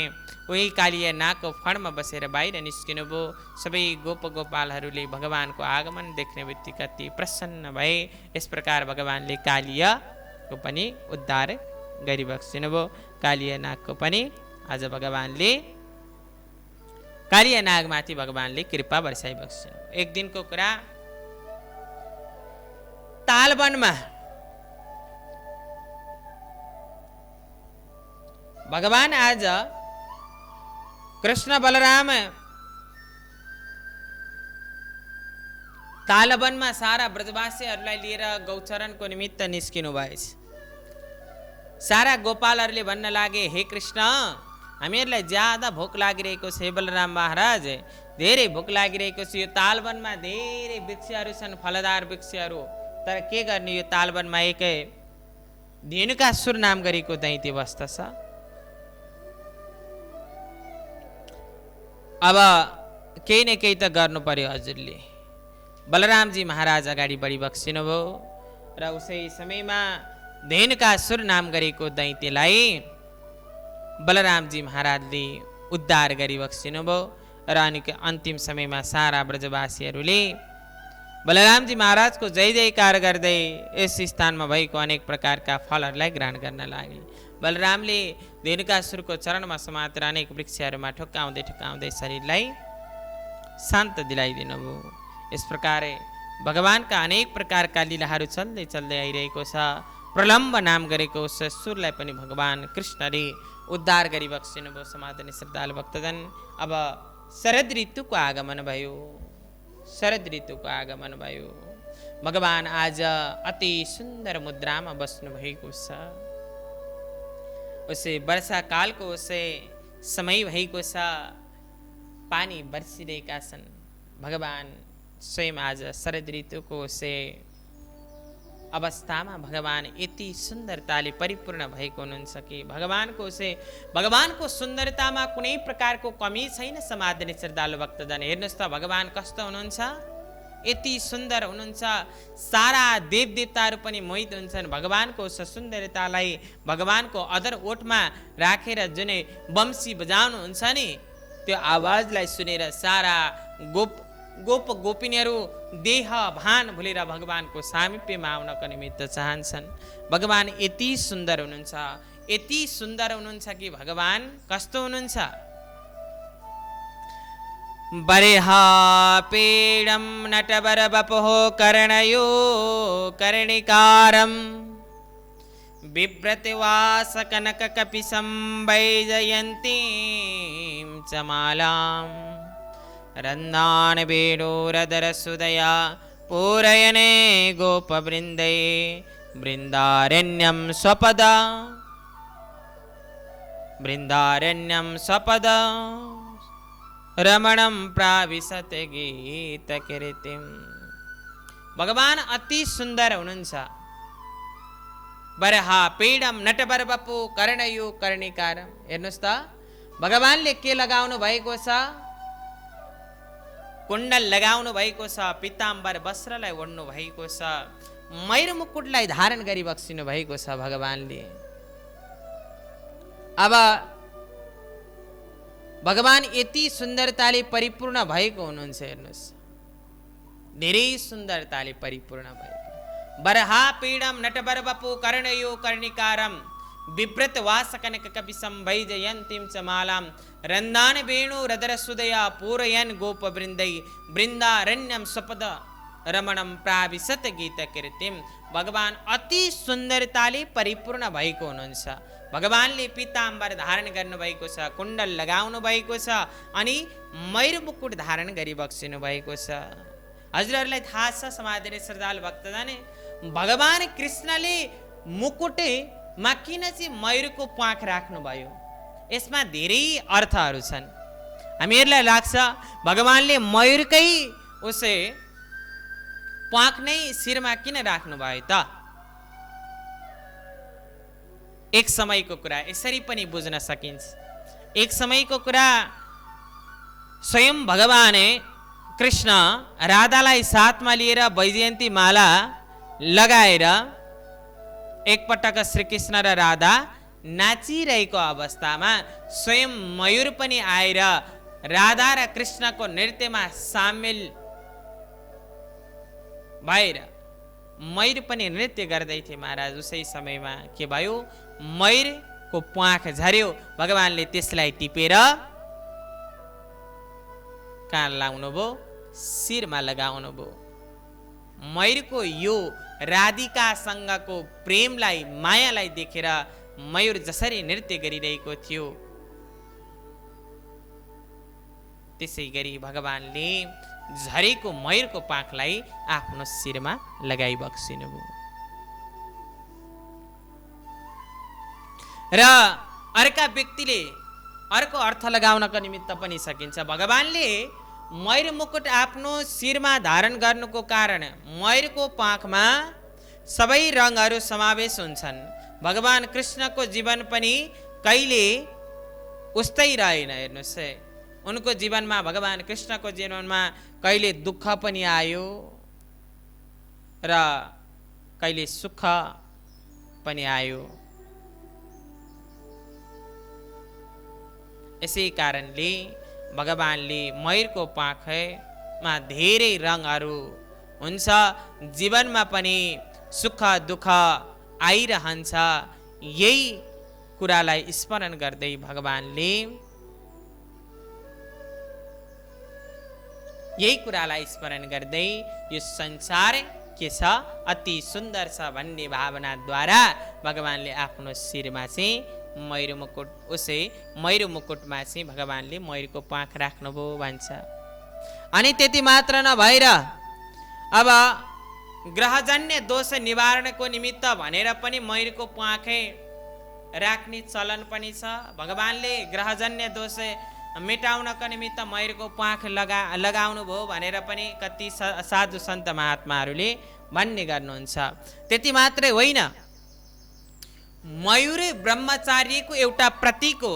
उही कालिया नागको फणमा बसेर बाहिर निस्किनुभयो। सबै गोपगोपालहरूले भगवानको आगमन देख्ने बित्तिकै ती प्रसन्न भए। यस प्रकार भगवानले कालियाको पनि उद्धार गरिबक्सिनुभयो। कालिया नागको पनि आज भगवानले कालिया नागमाथि भगवानले कृपा बर्साइबक्सिनु। एक दिनको कुरा, तालवनमा भगवान आज कृष्ण बलराम तालवनमा सारा ब्रजवासीहरूलाई लिएर गौचरणको निमित्त निस्किनु भएछ। सारा गोपालहरूले भन्न लागे, हे कृष्ण, हामीहरूलाई ज्यादा भोक लागिरहेको छ। हे बलराम महाराज, धेरै भोक लागिरहेको छ। यो तालवनमा धेरै वृक्षहरू छन्, फलदार वृक्षहरू, तर के गर्ने, यो तालवनमा एकै धेनुकासुर नाम गरेको दैत्य बस्दछ। अब केही न केही त गर्नु पर्यो हजुरले। बलरामजी महाराज अगाडि बढिबक्सिनुभयो र उसै समयमा धेनुकासुर नाम गरेको दैत्यलाई बलरामजी महाराजले उद्धार गरिबक्सिनुभयो र अन्तिम समयमा सारा ब्रजवासीहरूले बलरामजी महाराजको जय जयकार गर्दै यस स्थानमा भएको अनेक प्रकारका फलहरूलाई ग्रहण गर्न लागे। बलरामले धेनुकासुरको चरणमा समातेर अनेक वृक्षहरूमा ठोक्काउँदै ठोक्काउँदै शरीरलाई शान्त दिलाइदिनु भयो। यस प्रकार भगवानका अनेक प्रकारका लीलाहरू चल्दै चल्दै आइरहेको छ। प्रलम्ब नाम गरेको सुरलाई पनि भगवान कृष्णले उद्धार गरिबक्सिनु भयो। समाधानी श्रद्धालु भक्तजन, अब शरद ऋतुको आगमन भयो। शरद ऋतुको आगमन भयो। भगवान आज अति सुन्दर मुद्रामा बस्नु भएको छ। उसै वर्षाकालको उसै समय भएको छ। पानी बर्सिरहेका छन्। भगवान स्वयं आज शरद ऋतुको उसै अवस्थामा भगवान यति सुन्दरताले परिपूर्ण भएको हुनुहुन्छ कि भगवानको सुन्दरतामा कुनै प्रकारको कमी छैन। समाधानी श्रद्धालु भक्तजन, हेर्नुहोस् त भगवान कस्तो हुनुहुन्छ, यति सुन्दर हुनुहुन्छ। सारा देवदेवताहरू पनि मोहित हुन्छन् भगवानको सुन्दरतालाई। भगवानको अधर ओठमा राखेर जुनै बम्सी बजाउनुहुन्छ नि, त्यो आवाजलाई सुनेर सारा गोप गोपिनीहरू देह भान भुलेर भगवानको सामिप्यमा आउनको निमित्त चाहन्छन्। भगवान यति सुन्दर हुनुहुन्छ, यति सुन्दर हुनुहुन्छ कि भगवान कस्तो हुनुहुन्छ। बरेहा पीडम नटवर बपुः कर्णयो कर्णिकारं बिभ्रतिवास कनक कपिशं वैजयन्तीं च मालां रन्दान वेणुरदरसुदया पूरयने गोपवृन्दै बृन्दारण्यं स्वपदा रमणं प्राविशत गीत कीर्तिम। भगवान अति सुन्दर हुनुहुन्छ। बरहा पीडम नटवर बपु कर्णयो कर्णिकारम। हेर्नुहोस् त भगवानले के लगाउनु भएको छ, कुण्डल लगाउनु भएको छ, पीताम्बर वस्त्रलाई ओढ्नु भएको छ, मयूर मुकुटलाई धारण गरी बक्सिनु भएको छ भगवानले। अब भगवान यति सुन्दरताले परिपूर्ण भएको हुनुहुन्छ। हेर्नुहोस्, धेरै सुन्दरताले परिपूर्ण भएको। बरहा पीडम नटवर बपु कर्णयो कर्णिकारम बिभ्रत वास कनक कपिशं वैजयन्तीं च मालां रन्दान वेणु रदरसुदया पूरयन् गोपवृन्दै बृन्दारण्यं स्वपद रमणं प्राविशत गीत कीर्तिम। भगवान अति सुन्दरताले परिपूर्ण भएको हुनुहुन्छ। भगवानले पीताम्बर धारण गर्नुभएको छ, कुण्डल लगाउनु भएको छ अनि मयूर मुकुट धारण गरी बक्सिनु भएको छ। हजुरहरूलाई थाहा छ समाधानी श्रद्धालु भक्तजन, भगवान कृष्णले मुकुटमा किन चाहिँ मयूरको प्वाख राख्नुभयो? यसमा धेरै अर्थहरू छन्। हामीहरूलाई लाग्छ भगवानले मयूरकै उसै प्वाख नै शिरमा किन राख्नुभयो त? एक समयको कुरा यसरी पनि बुझ्न सकिन्छ। एक समयको कुरा, स्वयं भगवान कृष्ण राधालाई साथमा लिएर वैजयन्ती माला लगाएर एकपटक श्रीकृष्ण र राधा नाचिरहेको अवस्थामा स्वयं मयूर पनि आएर राधा र कृष्णको नृत्यमा सामेल भएर मयूर पनि नृत्य गर्दै थिए महाराज। उसै समयमा के भयो? मयूरको प्वाख झर्यो। भगवानले त्यसलाई टिपेर कहाँ लाउनु भयो? शिरमा लगाउनु भयो। मयूरको यो राधिकासँगको प्रेमलाई, मायालाई देखेर मयूर जसरी नृत्य गरिरहेको थियो, त्यसै गरी भगवानले झरेको मयूरको पाखलाई आफ्नो शिरमा लगाई बक्सिनुभयो। र अर्का व्यक्तिले अर्को अर्थ लगाउनको निमित्त पनि सकिन्छ। भगवानले मयूर मुकुट आफ्नो शिरमा धारण गर्नुको कारण मयूरको पाखमा सबै रङहरू समावेश हुन्छन्। भगवान कृष्णको जीवन पनि कहिले उस्तै रहेन। हेर्नुहोस् है, उनको जीवनमा, भगवान कृष्णको जीवनमा कहिले दुःख पनि आयो र कहिले सुख पनि आयो। यसै कारणले भगवानले मयूरको पाखमा धेरै रङहरू हुन्छ। जीवनमा पनि सुख दुःख आइरहन्छ। यही कुरालाई स्मरण गर्दै भगवानले यो संसार के छ, अति सुन्दर छ भन्ने भावनाद्वारा भगवानले आफ्नो शिरमा चाहिँ मयूर मुकुटमा चाहिँ भगवानले मयूरको पाख राख्नुभयो भन्छ। अनि त्यति मात्र नभएर अब ग्रहजन्य दोष निवारणको निमित्त भनेर पनि मयूरको पाखै राख्ने चलन पनि छ। भगवानले ग्रहजन्य दोष मेटाउनको निमित्त मयूरको पाख लगाउनु भयो भनेर पनि कति साधु सन्त महात्माहरूले भन्ने गर्नुहुन्छ। त्यति मात्रै होइन, मयूर ब्रह्मचारीको एउटा प्रतीक हो।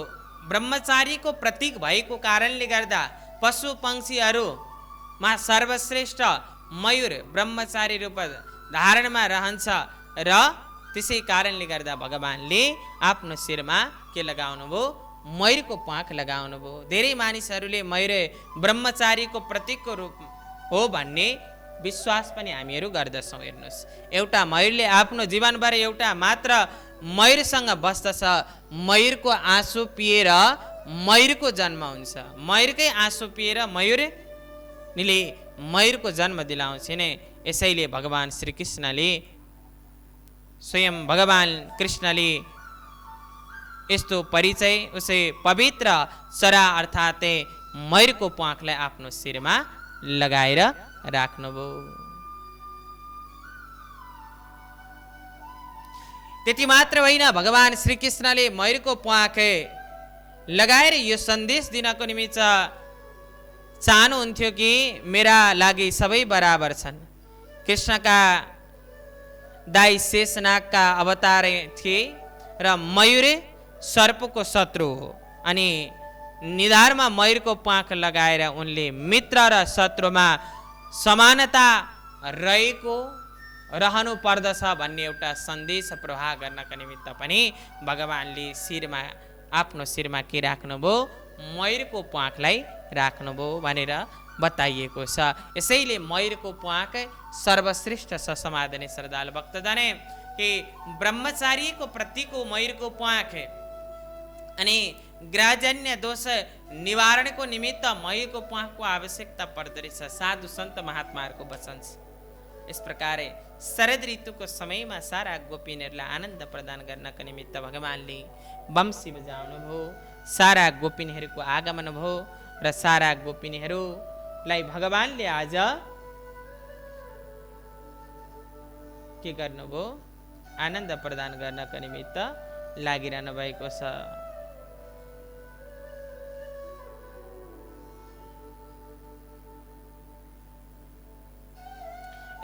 ब्रह्मचारीको प्रतीक भएको कारणले गर्दा पशु पक्षीहरूमा सर्वश्रेष्ठ मयूर ब्रह्मचारी रूप धारणमा रहन्छ र त्यसै कारणले गर्दा भगवानले आफ्नो शिरमा के लगाउनु भयो? मयूरको पाख लगाउनु भयो। धेरै मानिसहरूले मयूर ब्रह्मचारीको प्रतीकको रूप हो भन्ने विश्वास पनि हामीहरू गर्दछौँ। हेर्नुहोस्, एउटा मयूरले आफ्नो जीवनभर एउटा मात्र मयूरसँग बस्दछ। मयूरको आँसु पिएर मयूरको जन्म हुन्छ। मयूरकै आँसु पिएर मयूरले मयूरको जन्म दिलाउँछ नै। यसैले भगवान श्रीकृष्णले, स्वयं भगवान कृष्णले यस्तो परिचय उसै पवित्र चरा अर्थात् मयूरको प्वाखलाई आफ्नो शिरमा लगाएर राख्नुभयो। त्यति मात्र होइन, भगवान श्रीकृष्णले मयूरको प्वाख लगाएर यो सन्देश दिनको निमित्त चाहनुहुन्थ्यो कि मेरा लागि सबै बराबर छन्। कृष्णका दाई शेषनागका अवतार थिए र मयूर सर्पको शत्रु हो। अनि निधारमा मयूरको पाख लगाएर उनले मित्र र शत्रुमा समानता रहनु पर्दछ भन्ने एउटा सन्देश प्रवाह गर्नका निमित्त पनि भगवानले आफ्नो शिरमा के राख्नुभयो? मयूरको प्वाखलाई राख्नुभयो भनेर बताइएको छ। यसैले मयूरको प्वाख सर्वश्रेष्ठ छ। समाधानी श्रद्धालु भक्तजन, कि ब्रह्मचारीको प्रतीक हो मयूरको प्वाख। अनि ग्रहजन्य दोष निवारणको निमित्त मयूरको प्वाखको आवश्यकता पर्दछ। साधु सन्त महात्माहरूको वचन छ। यस प्रकार शरद ऋतुको समयमा सारा गोपिनीहरूलाई आनन्द प्रदान गर्नका निमित्त भगवानले बम्सी बजाउनु भयो। सारा गोपिनीहरूको आगमन भयो र सारा गोपिनीहरूलाई भगवानले आज के गर्नुभयो आनन्द प्रदान गर्नको निमित्त लागिरहनु भएको छ।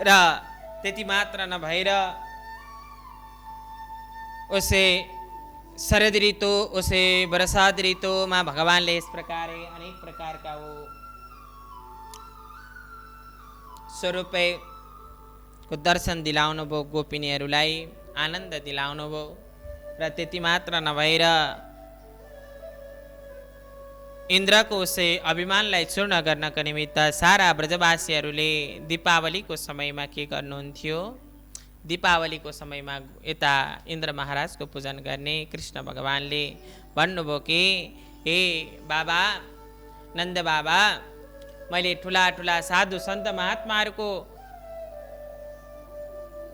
र त्यति मात्र नभएर उसे शरद ऋतु उसे बरसात ऋतुमा भगवानले यस प्रकारे अनेक प्रकारका वो स्वरूपको दर्शन दिलाउनु भयो, गोपिनीहरूलाई आनन्द दिलाउनु भयो। र त्यति मात्र नभएर इन्द्रको उसे अभिमानलाई चूर्ण गर्नको निमित्त सारा ब्रजवासीहरूले दीपावलीको समयमा के गर्नुहुन्थ्यो, दीपावलीको समयमा यता इन्द्र महाराजको पूजन गर्ने कृष्ण भगवानले भन्नुभयो कि हे बाबा नन्द बाबा, मैले ठुला ठुला साधु सन्त महात्माहरूको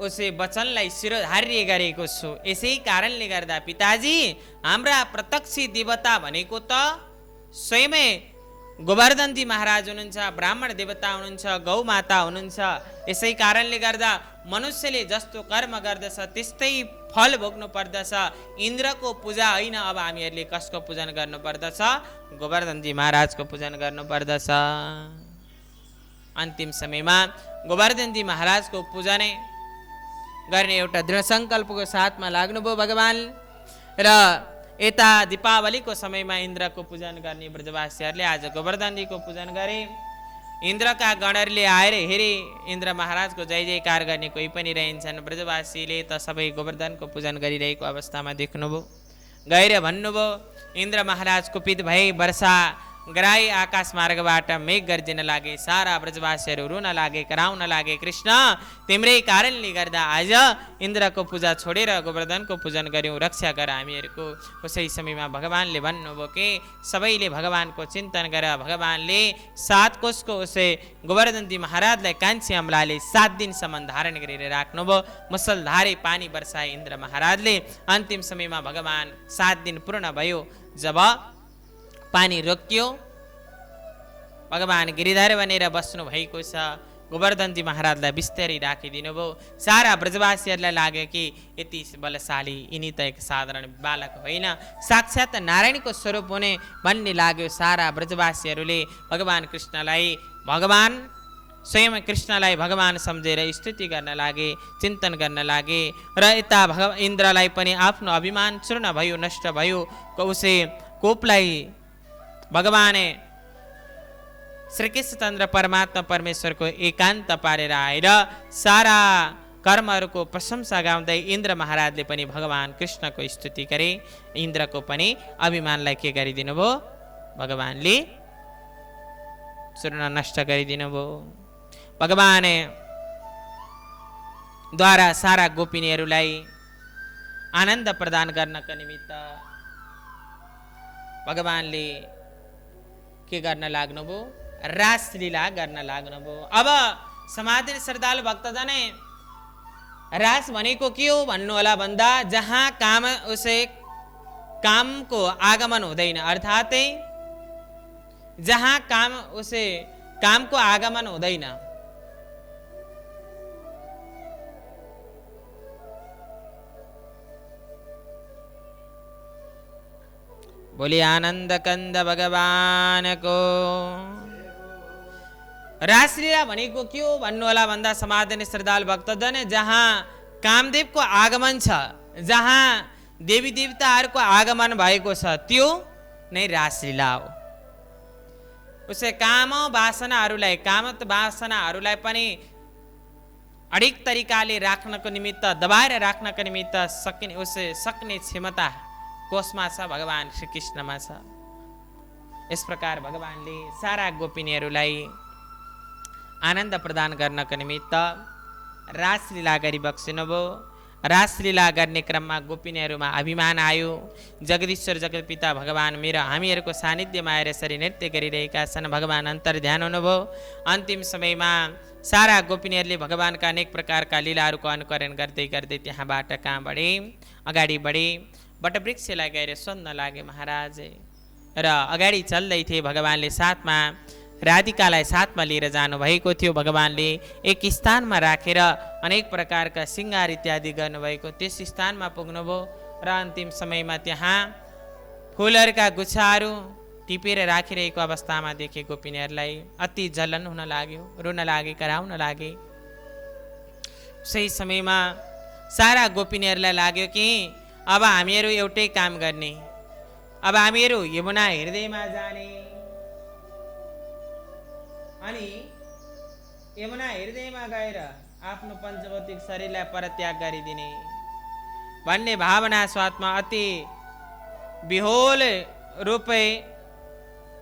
उसे वचनलाई शिरोधार्य गरेको छु। यसै कारणले गर्दा पिताजी हाम्रा प्रत्यक्ष देवता भनेको त स्वयमै गोवर्धनजी महाराज हुनुहुन्छ, ब्राह्मण देवता हुनुहुन्छ, गौ माता हुनुहुन्छ। यसै कारणले गर्दा मनुष्यले जस्तो कर्म गर्दछ त्यस्तै फल भोग्नु पर्दछ। इन्द्रको पूजा होइन, अब हामीहरूले कसको पूजन गर्नु पर्दछ, गोवर्धनजी महाराजको पूजन गर्नु पर्दछ। अन्तिम समयमा गोवर्धनजी महाराजको पूजन गर्ने एउटा दृढ सङ्कल्पको साथमा लाग्नुभयो भगवान। र यता दीपावलीको समयमा इन्द्रको पूजन गर्ने ब्रजवासीहरूले आज गोवर्धनजीको पूजन गरे। इन्द्रका गणहरूले आएर हेरे, इन्द्र महाराजको जय जयकार गर्ने कोही पनि रहन्छन्। ब्रजवासीले त सबै गोवर्धनको पूजन गरिरहेको अवस्थामा देख्नुभयो। गएर भन्नुभयो, इन्द्र महाराज कुपित भए, वर्षा गराई आकाश मार्गबाट मेघ गर्जिन लागे, सारा ब्रजवासीहरू रुन लागे, कराउन लागे। कृष्ण तिम्रै कारणले गर्दा आज इन्द्रको पूजा छोडेर गोवर्धनको पूजन गर्यौँ, रक्षा गर हामीहरूको। उसै समयमा भगवानले भन्नुभयो कि सबैले भगवानको चिन्तन गर। भगवानले 7 कोषको उसै गोवर्धनजी महाराजलाई कान्छी अमलाले 7 दिनसम्म धारण गरेर राख्नुभयो। मुसलधारे पानी वर्षाए इन्द्र महाराजले। अन्तिम समयमा भगवान 7 दिन पूर्ण भयो। जब पानी रोकियो, भगवान गिरिधर बनेर बस्नु भएको छ। गोवर्धनजी महाराजलाई बिस्तारै राखिदिनु भयो। सारा ब्रजवासीहरूलाई लाग्यो कि यति बलशाली यिनी त एक साधारण बालक होइन, साक्षात् नारायणको स्वरूप हुने भन्ने लाग्यो। सारा ब्रजवासीहरूले भगवान कृष्णलाई स्वयं कृष्णलाई भगवान सम्झेर स्तुति गर्न लागे, चिन्तन गर्न लागे। र यता इन्द्रलाई पनि आफ्नो अभिमान चूर्ण भयो, नष्ट भयो। उसै कोपलाई भगवान श्रीकृष्ण चन्द्र परमात्मा परमेश्वरको एकान्त पारेर आएर सारा कर्महरूको प्रशंसा गाउँदै इन्द्र महाराजले पनि भगवान कृष्णको स्तुति गरे। इन्द्रको पनि अभिमानलाई के गरिदिनु भयो, भगवानले चूर्ण नष्ट गरिदिनु भयो। भगवान द्वारा सारा गोपिनीहरूलाई आनन्द प्रदान गर्नका निमित्त भगवानले के गर्न लाग्नुभयो, रासलीला गर्न लाग्नुभयो। अब समाधिन श्रद्धालु भक्तजन, रास भनेको के हो भन्नु होला भन्दा जहाँ कामको आगमन हुँदैन, अर्थात् जहाँ कामको आगमन हुँदैन। बोले आनंद कंद भगवान को। रासलीला भनेको के हो भन्नु होला भन्दा समाधान श्रद्धालु भक्तजन, जहाँ कामदेवको आगमन छ, जहाँ देवी देवताहरूको आगमन भएको छ, त्यो नै रासलीला हो। उसै काम वासनाहरूलाई पनि अडिक तरिकाले राख्नको निमित्त, दबाएर राख्नको निमित्त सक्ने क्षमता कोसमा छ, भगवान श्री कृष्णमा छ। यस प्रकार भगवानले सारा गोपिनीहरूलाई आनन्द प्रदान गर्नको निमित्त रासलीला गरी बक्सिनुभयो। रासलीला गर्ने क्रममा गोपिनीहरूमा अभिमान आयो। जगदीश्वर जगतपिता भगवान मेरो हामीहरूको सानिध्यमा आएर यसरी नृत्य गरिरहेका छन्, भगवान अन्तर्ध्यान हुनुभयो। अन्तिम समयमा सारा गोपिनीहरूले भगवानका अनेक प्रकारका लीलाहरूको अनुकरण गर्दै गर्दै त्यहाँबाट कहाँ बढे, अगाडि बढे। वटवृक्षलाई गएर सोध्न लागे महाराज। र अगाडि चल्दै थिए, भगवानले साथमा राधिकालाई साथमा लिएर जानुभएको थियो। भगवानले एक स्थानमा राखेर अनेक प्रकारका श्रृङ्गार इत्यादि गर्नुभएको, त्यस स्थानमा पुग्नुभयो र अन्तिम समयमा त्यहाँ फुलहरूका गुच्छाहरू टिपेर राखिरहेको अवस्थामा देखे गोपिनीहरूलाई अति जलन हुन लाग्यो, रुन लागे, कराउन लागे। सही समयमा सारा गोपिनीहरूलाई लाग्यो कि अब हामीहरू एउटै काम गर्ने, अब हामीहरू यमुना हृदयमा जाने अनि यमुना हृदयमा गएर आफ्नो पञ्चभौतिक शरीरलाई परत्याग गरिदिने भन्ने भावना स्वात्मा अति विहोल रूपे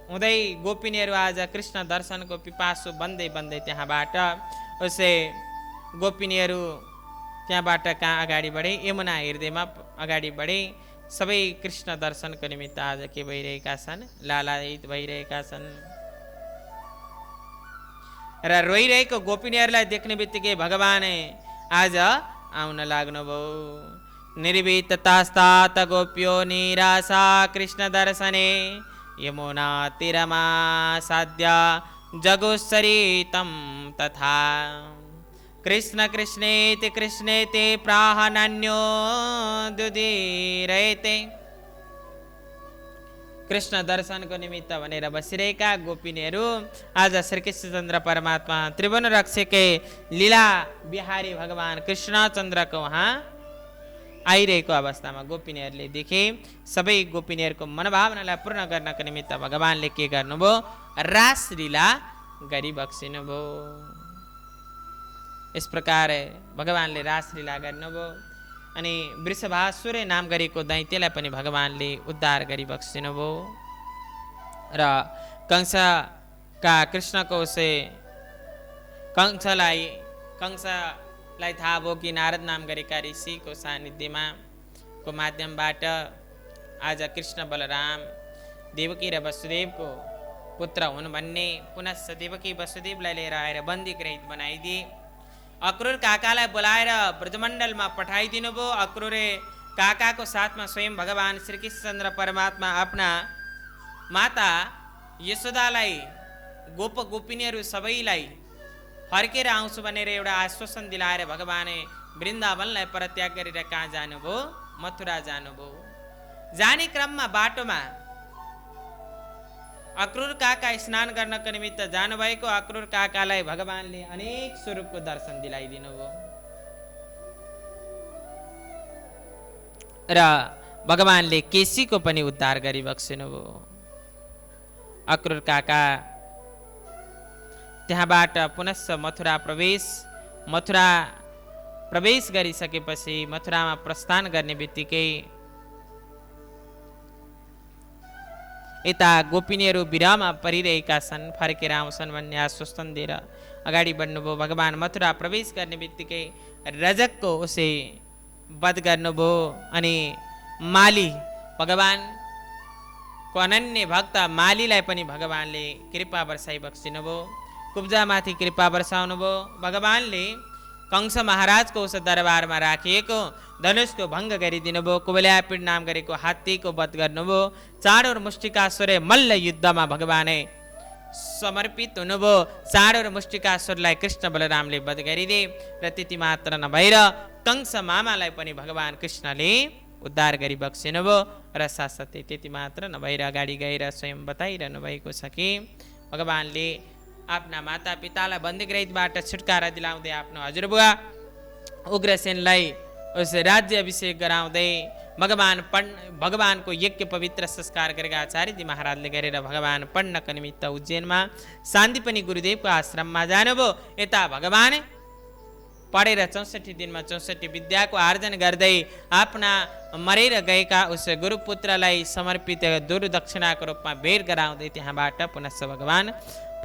हुँदै गोपिनीहरू आज कृष्ण दर्शनको पिपासु बन्दै बन्दै त्यहाँबाट उसै गोपिनीहरू त्यहाँबाट कहाँ अगाडि बढे, यमुना हृदयमा अगाडि बढे। सबै कृष्ण दर्शनको निमित्त आज के भइरहेका छन्, लालायित भइरहेका छन्। र रोइरहेको गोपिनीहरूलाई देख्ने बित्तिकै भगवान आज आउन लाग्नुभयो। निर्भीततास्तात गोप्यो निराशा कृष्ण दर्शने यमुना तीरमा साध्य जगुसरितं तथा कृष्ण कृष्णेति कृष्णेति प्राह नान्यो दुधिरयते। कृष्ण दर्शनको निमित्त भनेर बसिरहेका गोपिनीहरू आज श्रीकृष्णचन्द्र परमात्मा त्रिभुवन रक्षकै लीला बिहारी भगवान कृष्णचन्द्रको उहाँ आइरहेको अवस्थामा गोपिनीहरूले देखे। सबै गोपिनीहरूको मनोभावनालाई पूर्ण गर्नको निमित्त भगवानले के गर्नुभयो, रासलीला गरी बक्सिनुभयो। यस प्रकार भगवानले रासलीला गर्नुभयो अनि वृषभासुर नाम गरेको दैत्यलाई पनि भगवानले उद्धार गरी बक्सिनुभयो। र कंसका कृष्णको से कंसलाई थाहा भयो कि नारद नाम गरेका ऋषिको सानिध्यमा को माध्यमबाट आज कृष्ण बलराम देवकी र वसुदेवको पुत्र हुन् भन्ने पुनः देवकी वसुदेवलाई लिएर आएर बन्दी गृहीत बनाइदिए। अक्रूर काकालाई बोलाएर ब्रजमण्डलमा पठाइदिनु भयो। अक्रूरे काकाको साथमा स्वयं भगवान श्रीकृष्णचन्द्र परमात्मा आफ्ना माता यशोदालाई गोपिनीहरू सबैलाई फर्केर आउँछु भनेर एउटा आश्वासन दिलाएर भगवान वृन्दावनलाई परित्याग गरेर कहाँ जानुभयो, मथुरा जानुभयो। जाने क्रममा बाटोमा अक्रूर काका स्नान गर्नको निमित्त जानुभएको अक्रूर काकालाई भगवानले अनेक स्वरूपको दर्शन दिलाइदिनु भयो र भगवानले केसीको पनि उद्धार गरी बक्सिनु भयो। अक्रूर काका त्यहाँबाट पुनः मथुरा प्रवेश गरिसकेपछि मथुरामा प्रस्थान गर्ने बित्तिकै यता गोपिनीहरू विरहमा परिरहेका छन्, फर्केर आउँछन् भन्ने आश्वासन दिएर अगाडि बढ्नुभयो। भगवान मथुरा प्रवेश गर्ने बित्तिकै रजकको उसै वध गर्नुभयो अनि माली भगवानको अनन्य भक्त मालीलाई पनि भगवानले कृपा वर्षाइ बक्सिनुभयो। कुब्जामाथि कृपा वर्षाउनुभयो। भगवानले कंस महाराजको उस दरबारमा राखिएको धनुषको भङ्ग गरिदिनुभयो। कुबल्यापीड नाम गरेको हात्तीको वध गर्नुभयो। चाँडो र मुष्टिकासुर मल्ल युद्धमा भगवान समर्पित हुनुभयो। चाँडो र मुष्टिकासुरलाई कृष्ण बलरामले वध गरिदिए र त्यति मात्र नभएर कंस मामालाई पनि भगवान कृष्णले उद्धार गरी बक्सिनुभयो र साथसाथै त्यति मात्र नभएर अगाडि गएर स्वयं बताइरहनु भएको छ कि भगवानले आफ्ना माता पितालाई बन्दीगृहीतबाट छुटकारा दिलाउँदै आफ्नो हजुरबुवा उग्रसेनलाई उस राज्य अभिषेक गराउँदै भगवानको यज्ञ पवित्र संस्कार गरेका आचार्यजी महाराजले गरेर भगवान पढ्नको निमित्त उज्जैनमा शान्तिपनि गुरुदेवको आश्रममा जानुभयो। यता भगवान पढेर 64 दिनमा 64 विद्याको आर्जन गर्दै आफ्ना मरेर गएका उस गुरुपुत्रलाई समर्पित दुर्दक्षिणाको रूपमा भेट गराउँदै त्यहाँबाट पुनः भगवान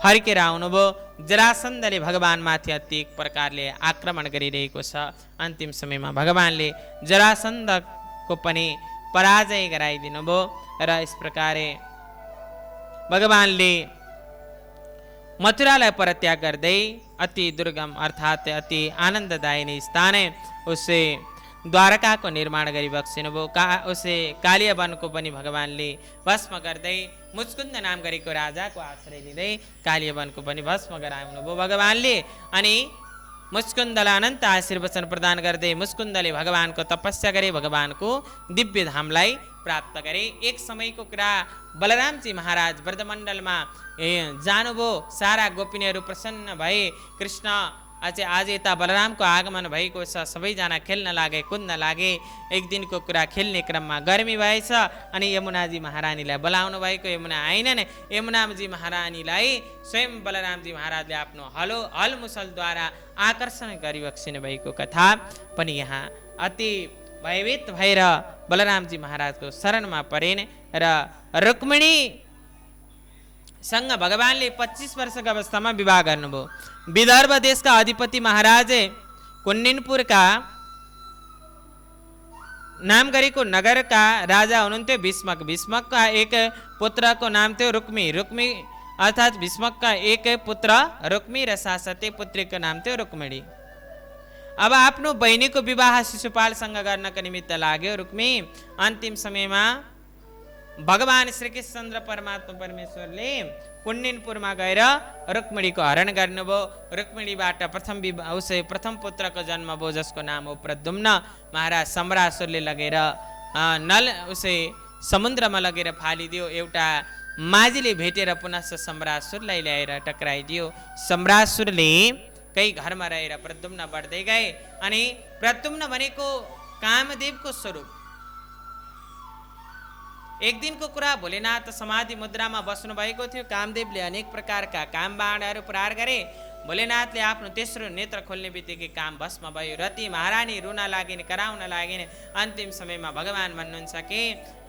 फर्केर आउनुभयो। जरासन्धले भगवानमाथि अति एक प्रकारले आक्रमण गरिरहेको छ। अन्तिम समयमा भगवानले जरासन्धको पनि पराजय गराइदिनु भयो र यस प्रकारले भगवानले मथुरालाई परित्याग गर्दै अति दुर्गम अर्थात् अति आनन्ददायी स्थान उसै द्वारकाको निर्माण गरी बक्सिनुभयो। उसै कालिया वनको पनि भगवानले भस्म गर्दै मुचकुन्द नाम गरेको राजाको आश्रय लिँदै कालिया वनको पनि भस्म गराउनुभयो भगवानले। अनि मुचकुन्दलाई अनन्त आशीर्वचन प्रदान गर्दै मुचकुन्दले भगवानको तपस्या गरे, भगवानको दिव्य धामलाई प्राप्त गरे। एक समयको कुरा, बलरामजी महाराज ब्रजमण्डलमा जानुभयो। सारा गोपिनीहरू प्रसन्न भए। कृष्ण आज यता बलरामको आगमन भएको छ। सबैजना खेल्न लागे, कुद्न लागे। एक दिनको कुरा, खेल्ने क्रममा गर्मी भएछ अनि यमुनाजी महारानीलाई बोलाउनु भएको। यमुना आएनन्। यमुनाजी महारानीलाई स्वयं बलरामजी महाराजले आफ्नो हल मुसलद्वारा आकर्षण गरिबक्सिनु भएको कथा पनि यहाँ अति भयभीत भएर बलरामजी महाराजको शरणमा परेन र रुक्मिणीसँग भगवानले 25 वर्षको अवस्थामा विवाह गर्नुभयो। विदर्भ देशका अधिपति महाराज कुन्निनपुरका नाम गरेको नगरका राजा हुनुहुन्थ्यो भीष्मक। भीष्मकका एक पुत्रको नाम थियो रुक्मी। रुक्मी अर्थात् भीष्मकका एक पुत्र रुक्मी र साथसाथै पुत्रीको नाम थियो रुक्मिणी। अब आफ्नो बहिनीको विवाह शिशुपालसँग गर्नको निमित्त लाग्यो रुक्मी। अन्तिम समयमा भगवान श्रीकृष्ण परमात्मा परमेश्वरले कुन्निनपुरमा गएर रुक्मिणीको हरण गर्नुभयो। रुक्मिणीबाट प्रथम पुत्रको जन्म भयो, जसको नाम हो प्रद्युम्न। महाराज सम्रासुरले लगेर समुद्रमा लगेर फालिदियो। एउटा माझीले भेटेर पुनः सम्रासुरलाई ल्याएर टक्राइदियो। सम्रासुरले कही घरमा रहेर प्रद्युम्न बढ्दै गए। अनि प्रद्युम्न भनेको कामदेवको स्वरूप। एक दिनको कुरा, भोलेनाथ समाधि मुद्रामा बस्नु भएको थियो। कामदेवले अनेक प्रकारका काम बाणहरू प्रहार गरे। भोलेनाथले आफ्नो तेस्रो नेत्र खोल्ने बित्तिकै काम भस्म भयो। रति महारानी रुन लागिन्, कराउन लागिन्। अन्तिम समयमा भगवान भन्नुहुन्छ कि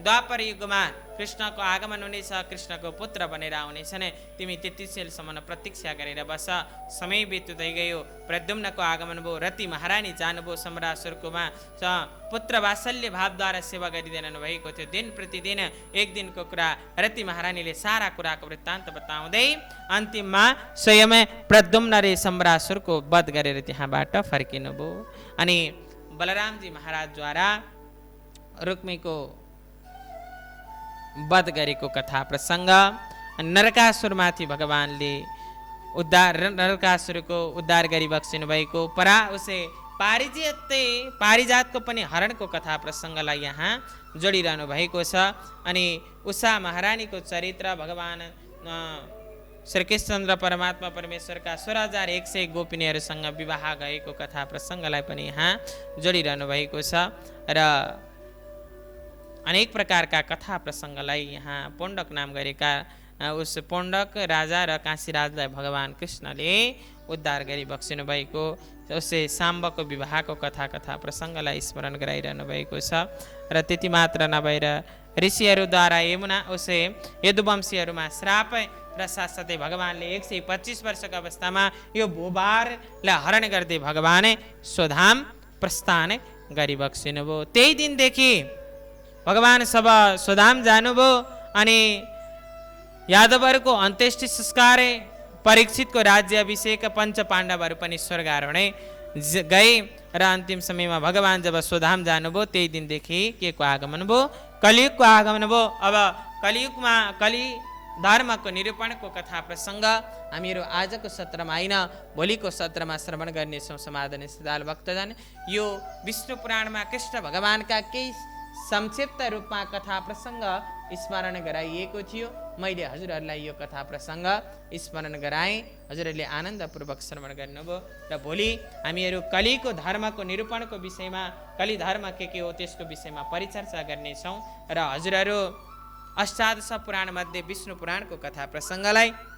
द्वापर युगमा कृष्णको आगमन हुनेछ, कृष्णको पुत्र बनेर आउनेछन्। तिमी त्यतिसेलसम्म प्रतीक्षा गरेर बस। समय बित्दै गयो। प्रद्युम्नको आगमन भयो। रति महारानी जानुभयो सम्रासुरकोमा। पुत्र वात्सल्य भावद्वारा सेवा गरिदिनु भएको थियो। दिन प्रतिदिन एक दिनको कुरा, रति महारानीले सारा कुराको वृत्तान्त बताउँदै अन्तिममा स्वयं प्रद्युम्नले सम्रासुरको वध गरेर त्यहाँबाट फर्किनुभयो। अनि बलरामजी महाराजद्वारा रुक्मीको वध गरेको कथा प्रसङ्ग। नरकासुरमाथि भगवानले नरकासुरको उद्धार गरी बक्सिनु भएको। पारिजातको पनि हरणको कथा प्रसङ्गलाई यहाँ जोडिरहनु भएको छ। अनि उषा महारानीको चरित्र, भगवान श्रीकृष्ण परमात्मा परमेश्वरका 16,100 गोपिनीहरूसँग विवाह गएको कथा प्रसङ्गलाई पनि यहाँ जोडिरहनु भएको छ। र अनेक प्रकारका कथा प्रसङ्गलाई यहाँ पोण्डक नाम गरेका पोण्डक राजा र काशीराजलाई भगवान कृष्णले उद्धार गरी बक्सिनु भएको। उसै साम्बको विवाहको कथा प्रसङ्गलाई स्मरण गराइरहनु भएको छ। र त्यति मात्र नभएर ऋषिहरूद्वारा यदुवंशीहरूमा श्राप र साथसाथै भगवानले 125 वर्षको अवस्थामा यो भूभारलाई हरण गर्दै भगवान स्वधाम प्रस्थान गरिबक्सिनुभयो। त्यही दिनदेखि भगवान स्वधाम जानुभयो। अनि यादवहरूको अन्त्येष्टि संस्कार, परीक्षितको राज्य अभिषेक, पञ्च पाण्डवहरू पनि स्वर्ग आरोहण गए। र अन्तिम समयमा भगवान जब स्वधाम जानुभयो त्यही दिनदेखि के को आगमन भयो? कलियुगको आगमन भयो। अब कलियुगमा कलि धर्मको निरूपणको कथा प्रसङ्ग हामीहरू आजको सत्रमा होइन, भोलिको सत्रमा श्रवण गर्नेछौँ। समाधान श्रद्धाल भक्तजन, यो विष्णु पुराणमा कृष्ण भगवानका केही संक्षिप्त रूपमा कथा प्रसङ्ग स्मरण गराइएको थियो। मैले हजुरहरूलाई यो कथा प्रसङ्ग स्मरण गराएँ। हजुरहरूले आनन्दपूर्वक श्रवण गर्नुभयो। र भोलि हामीहरू कलिको धर्मको निरूपणको विषयमा, कलि धर्म के हो त्यसको विषयमा परिचर्चा गर्नेछौँ। र हजुरहरू अष्टादश पुराण मध्ये विष्णु पुराणको कथा प्रसङ्गलाई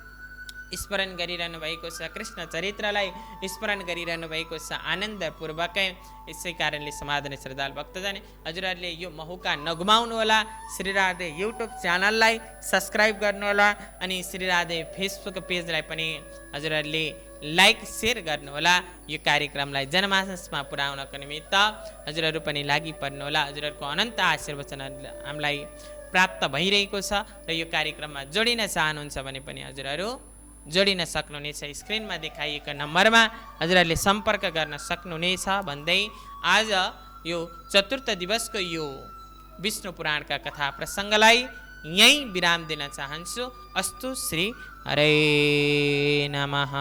स्मरण गरिरहनु भएको छ। कृष्ण चरित्रलाई स्मरण गरिरहनु भएको छ आनन्दपूर्वकै। यसै कारणले समाधान श्रद्धाल भक्तजन, हजुरहरूले यो मौका नगुमाउनुहोला। श्रीराधे युट्युब च्यानललाई सब्सक्राइब गर्नुहोला। अनि श्रीराधे फेसबुक पेजलाई पनि हजुरहरूले लाइक सेयर गर्नुहोला। यो कार्यक्रमलाई जनमानसमा पुर्याउनको निमित्त हजुरहरू पनि लागि पर्नुहोला। हजुरहरूको अनन्त आशीर्वचन हामीलाई प्राप्त भइरहेको छ। र यो कार्यक्रममा जोडिन चाहनुहुन्छ भने पनि हजुरहरू जोडिन सक्नुहुनेछ। स्क्रिनमा देखाइएको नम्बरमा हजुरहरूले सम्पर्क गर्न सक्नुहुनेछ भन्दै आज यो चतुर्थ दिवसको यो विष्णु पुराणका कथा प्रसङ्गलाई यहीँ विराम दिन चाहन्छु। अस्तु श्री हरे नमः।